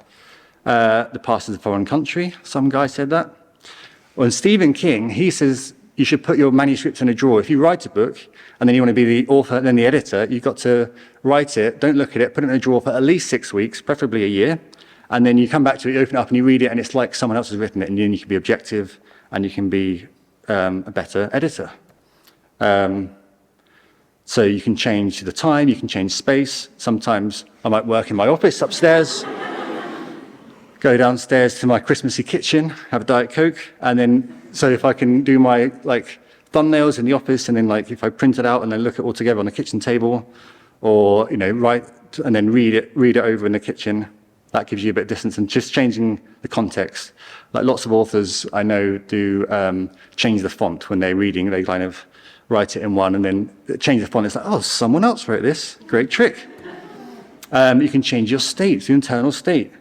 The past is a foreign country. Some guy said that. Well, Stephen King, he says you should put your manuscript in a drawer. If you write a book and then you want to be the author and then the editor, you've got to write it, don't look at it, put it in a drawer for at least 6 weeks, preferably a year, And then you come back to it, you open it up and you read it, and it's like someone else has written it, and then you can be objective and you can be a better editor. So you can change the time, you can change space. Sometimes I might work in my office upstairs, go downstairs to my Christmassy kitchen, have a Diet Coke, and then, so if I can do my thumbnails in the office, and then if I print it out and then look it all together on the kitchen table, or write and then read it over in the kitchen, that gives you a bit of distance, and just changing the context. Like lots of authors I know do change the font when they're reading. They kind of write it in one and then change the font. It's like, oh, someone else wrote this. Great trick. You can change your state, your internal state.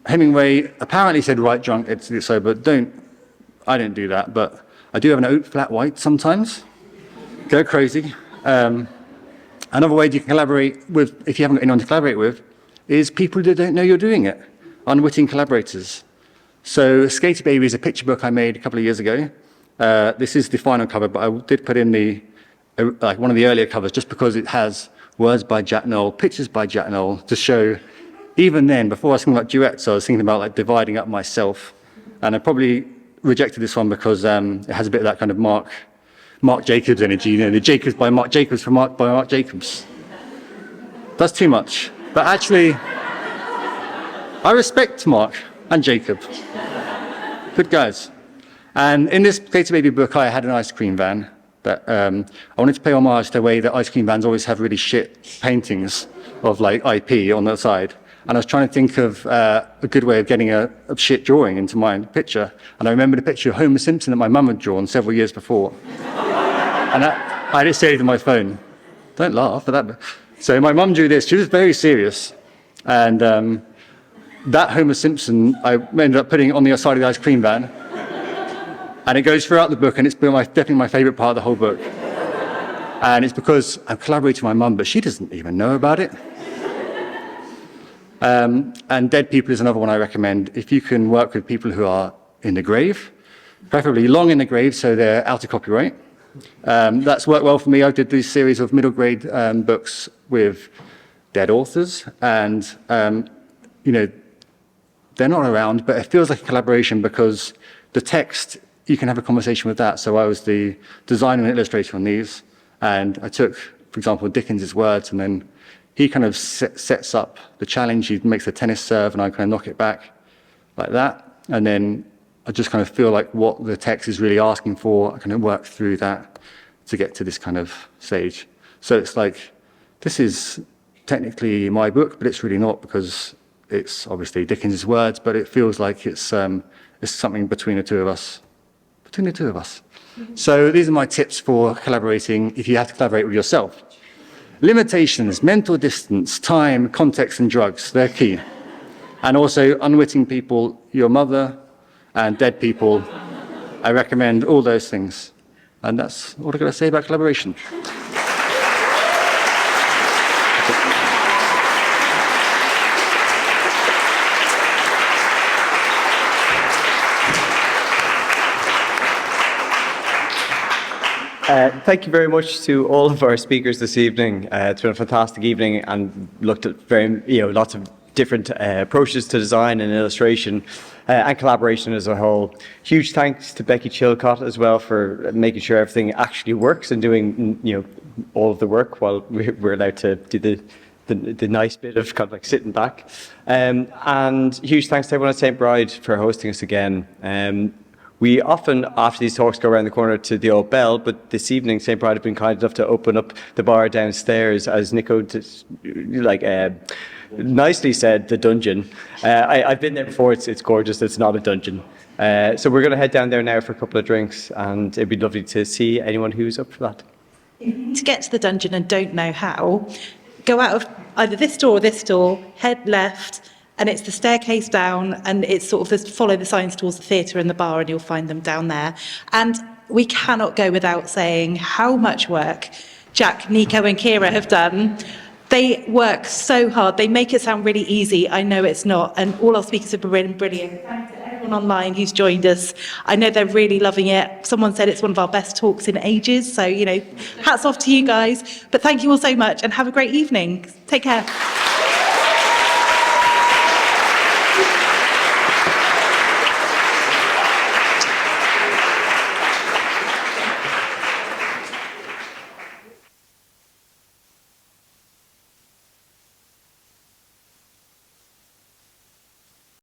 Hemingway apparently said write drunk, edit sober. I don't do that, but I do have an oat flat white sometimes. Go crazy. Another way you can collaborate with, if you haven't got anyone to collaborate with, is people that don't know you're doing it. Unwitting collaborators. So Skater Baby is a picture book I made a couple of years ago. This is the final cover, but I did put in one of the earlier covers just because it has words by Jack Noel, pictures by Jack Noel, to show, even then, before I was thinking about duets, I was thinking about dividing up myself. And I probably rejected this one because it has a bit of that kind of Mark Jacobs energy, the Jacobs by Mark Jacobs by Mark Jacobs. That's too much. But actually, I respect Mark and Jacob. Good guys. And in this Skater Baby book, I had an ice cream van that I wanted to pay homage to the way that ice cream vans always have really shit paintings of IP on the side. And I was trying to think of a good way of getting a shit drawing into my picture. And I remembered a picture of Homer Simpson that my mum had drawn several years before. And I had it saved on my phone. Don't laugh at that. So my mum drew this. She was very serious. And that Homer Simpson, I ended up putting it on the side of the ice cream van. And it goes throughout the book, and it's been definitely my favourite part of the whole book. And it's because I'm collaborating with my mum, but she doesn't even know about it. And Dead People is another one I recommend. If you can work with people who are in the grave, preferably long in the grave so they're out of copyright. That's worked well for me. I did this series of middle grade books with dead authors, and they're not around, but it feels like a collaboration because the text, you can have a conversation with that. So I was the designer and illustrator on these, and I took, for example, Dickens's words, and then he kind of sets up the challenge. He makes a tennis serve, and I kind of knock it back like that. And then I just kind of feel like what the text is really asking for, I kind of work through that to get to this kind of stage. So it's like, this is technically my book, but it's really not, because it's obviously Dickens's words, but it feels like it's something between the two of us. So these are my tips for collaborating if you have to collaborate with yourself. Limitations, mental distance, time, context, and drugs, they're key. And also unwitting people, your mother, and dead people. I recommend all those things. And that's all I've got to say about collaboration. Thank you very much to all of our speakers this evening. It's been a fantastic evening, and looked at lots of different approaches to design and illustration and collaboration as a whole. Huge thanks to Becky Chilcott as well for making sure everything actually works and doing all of the work while we're allowed to do the nice bit of kind of sitting back. And huge thanks to everyone at St. Bride for hosting us again. We often, after these talks, go around the corner to the Old Bell, but this evening, St. Bride have been kind enough to open up the bar downstairs, as Nico nicely said, the dungeon. I've been there before, it's gorgeous, it's not a dungeon. So we're going to head down there now for a couple of drinks, and it'd be lovely to see anyone who's up for that. To get to the dungeon and don't know how, go out of either this door or this door, head left, and it's the staircase down, and it's sort of just follow the signs towards the theatre and the bar, and you'll find them down there. And we cannot go without saying how much work Jack, Nico and Ceara have done. They work so hard. They make it sound really easy. I know it's not. And all our speakers have been brilliant. Thanks to everyone online who's joined us. I know they're really loving it. Someone said it's one of our best talks in ages. So, hats off to you guys. But thank you all so much, and have a great evening. Take care.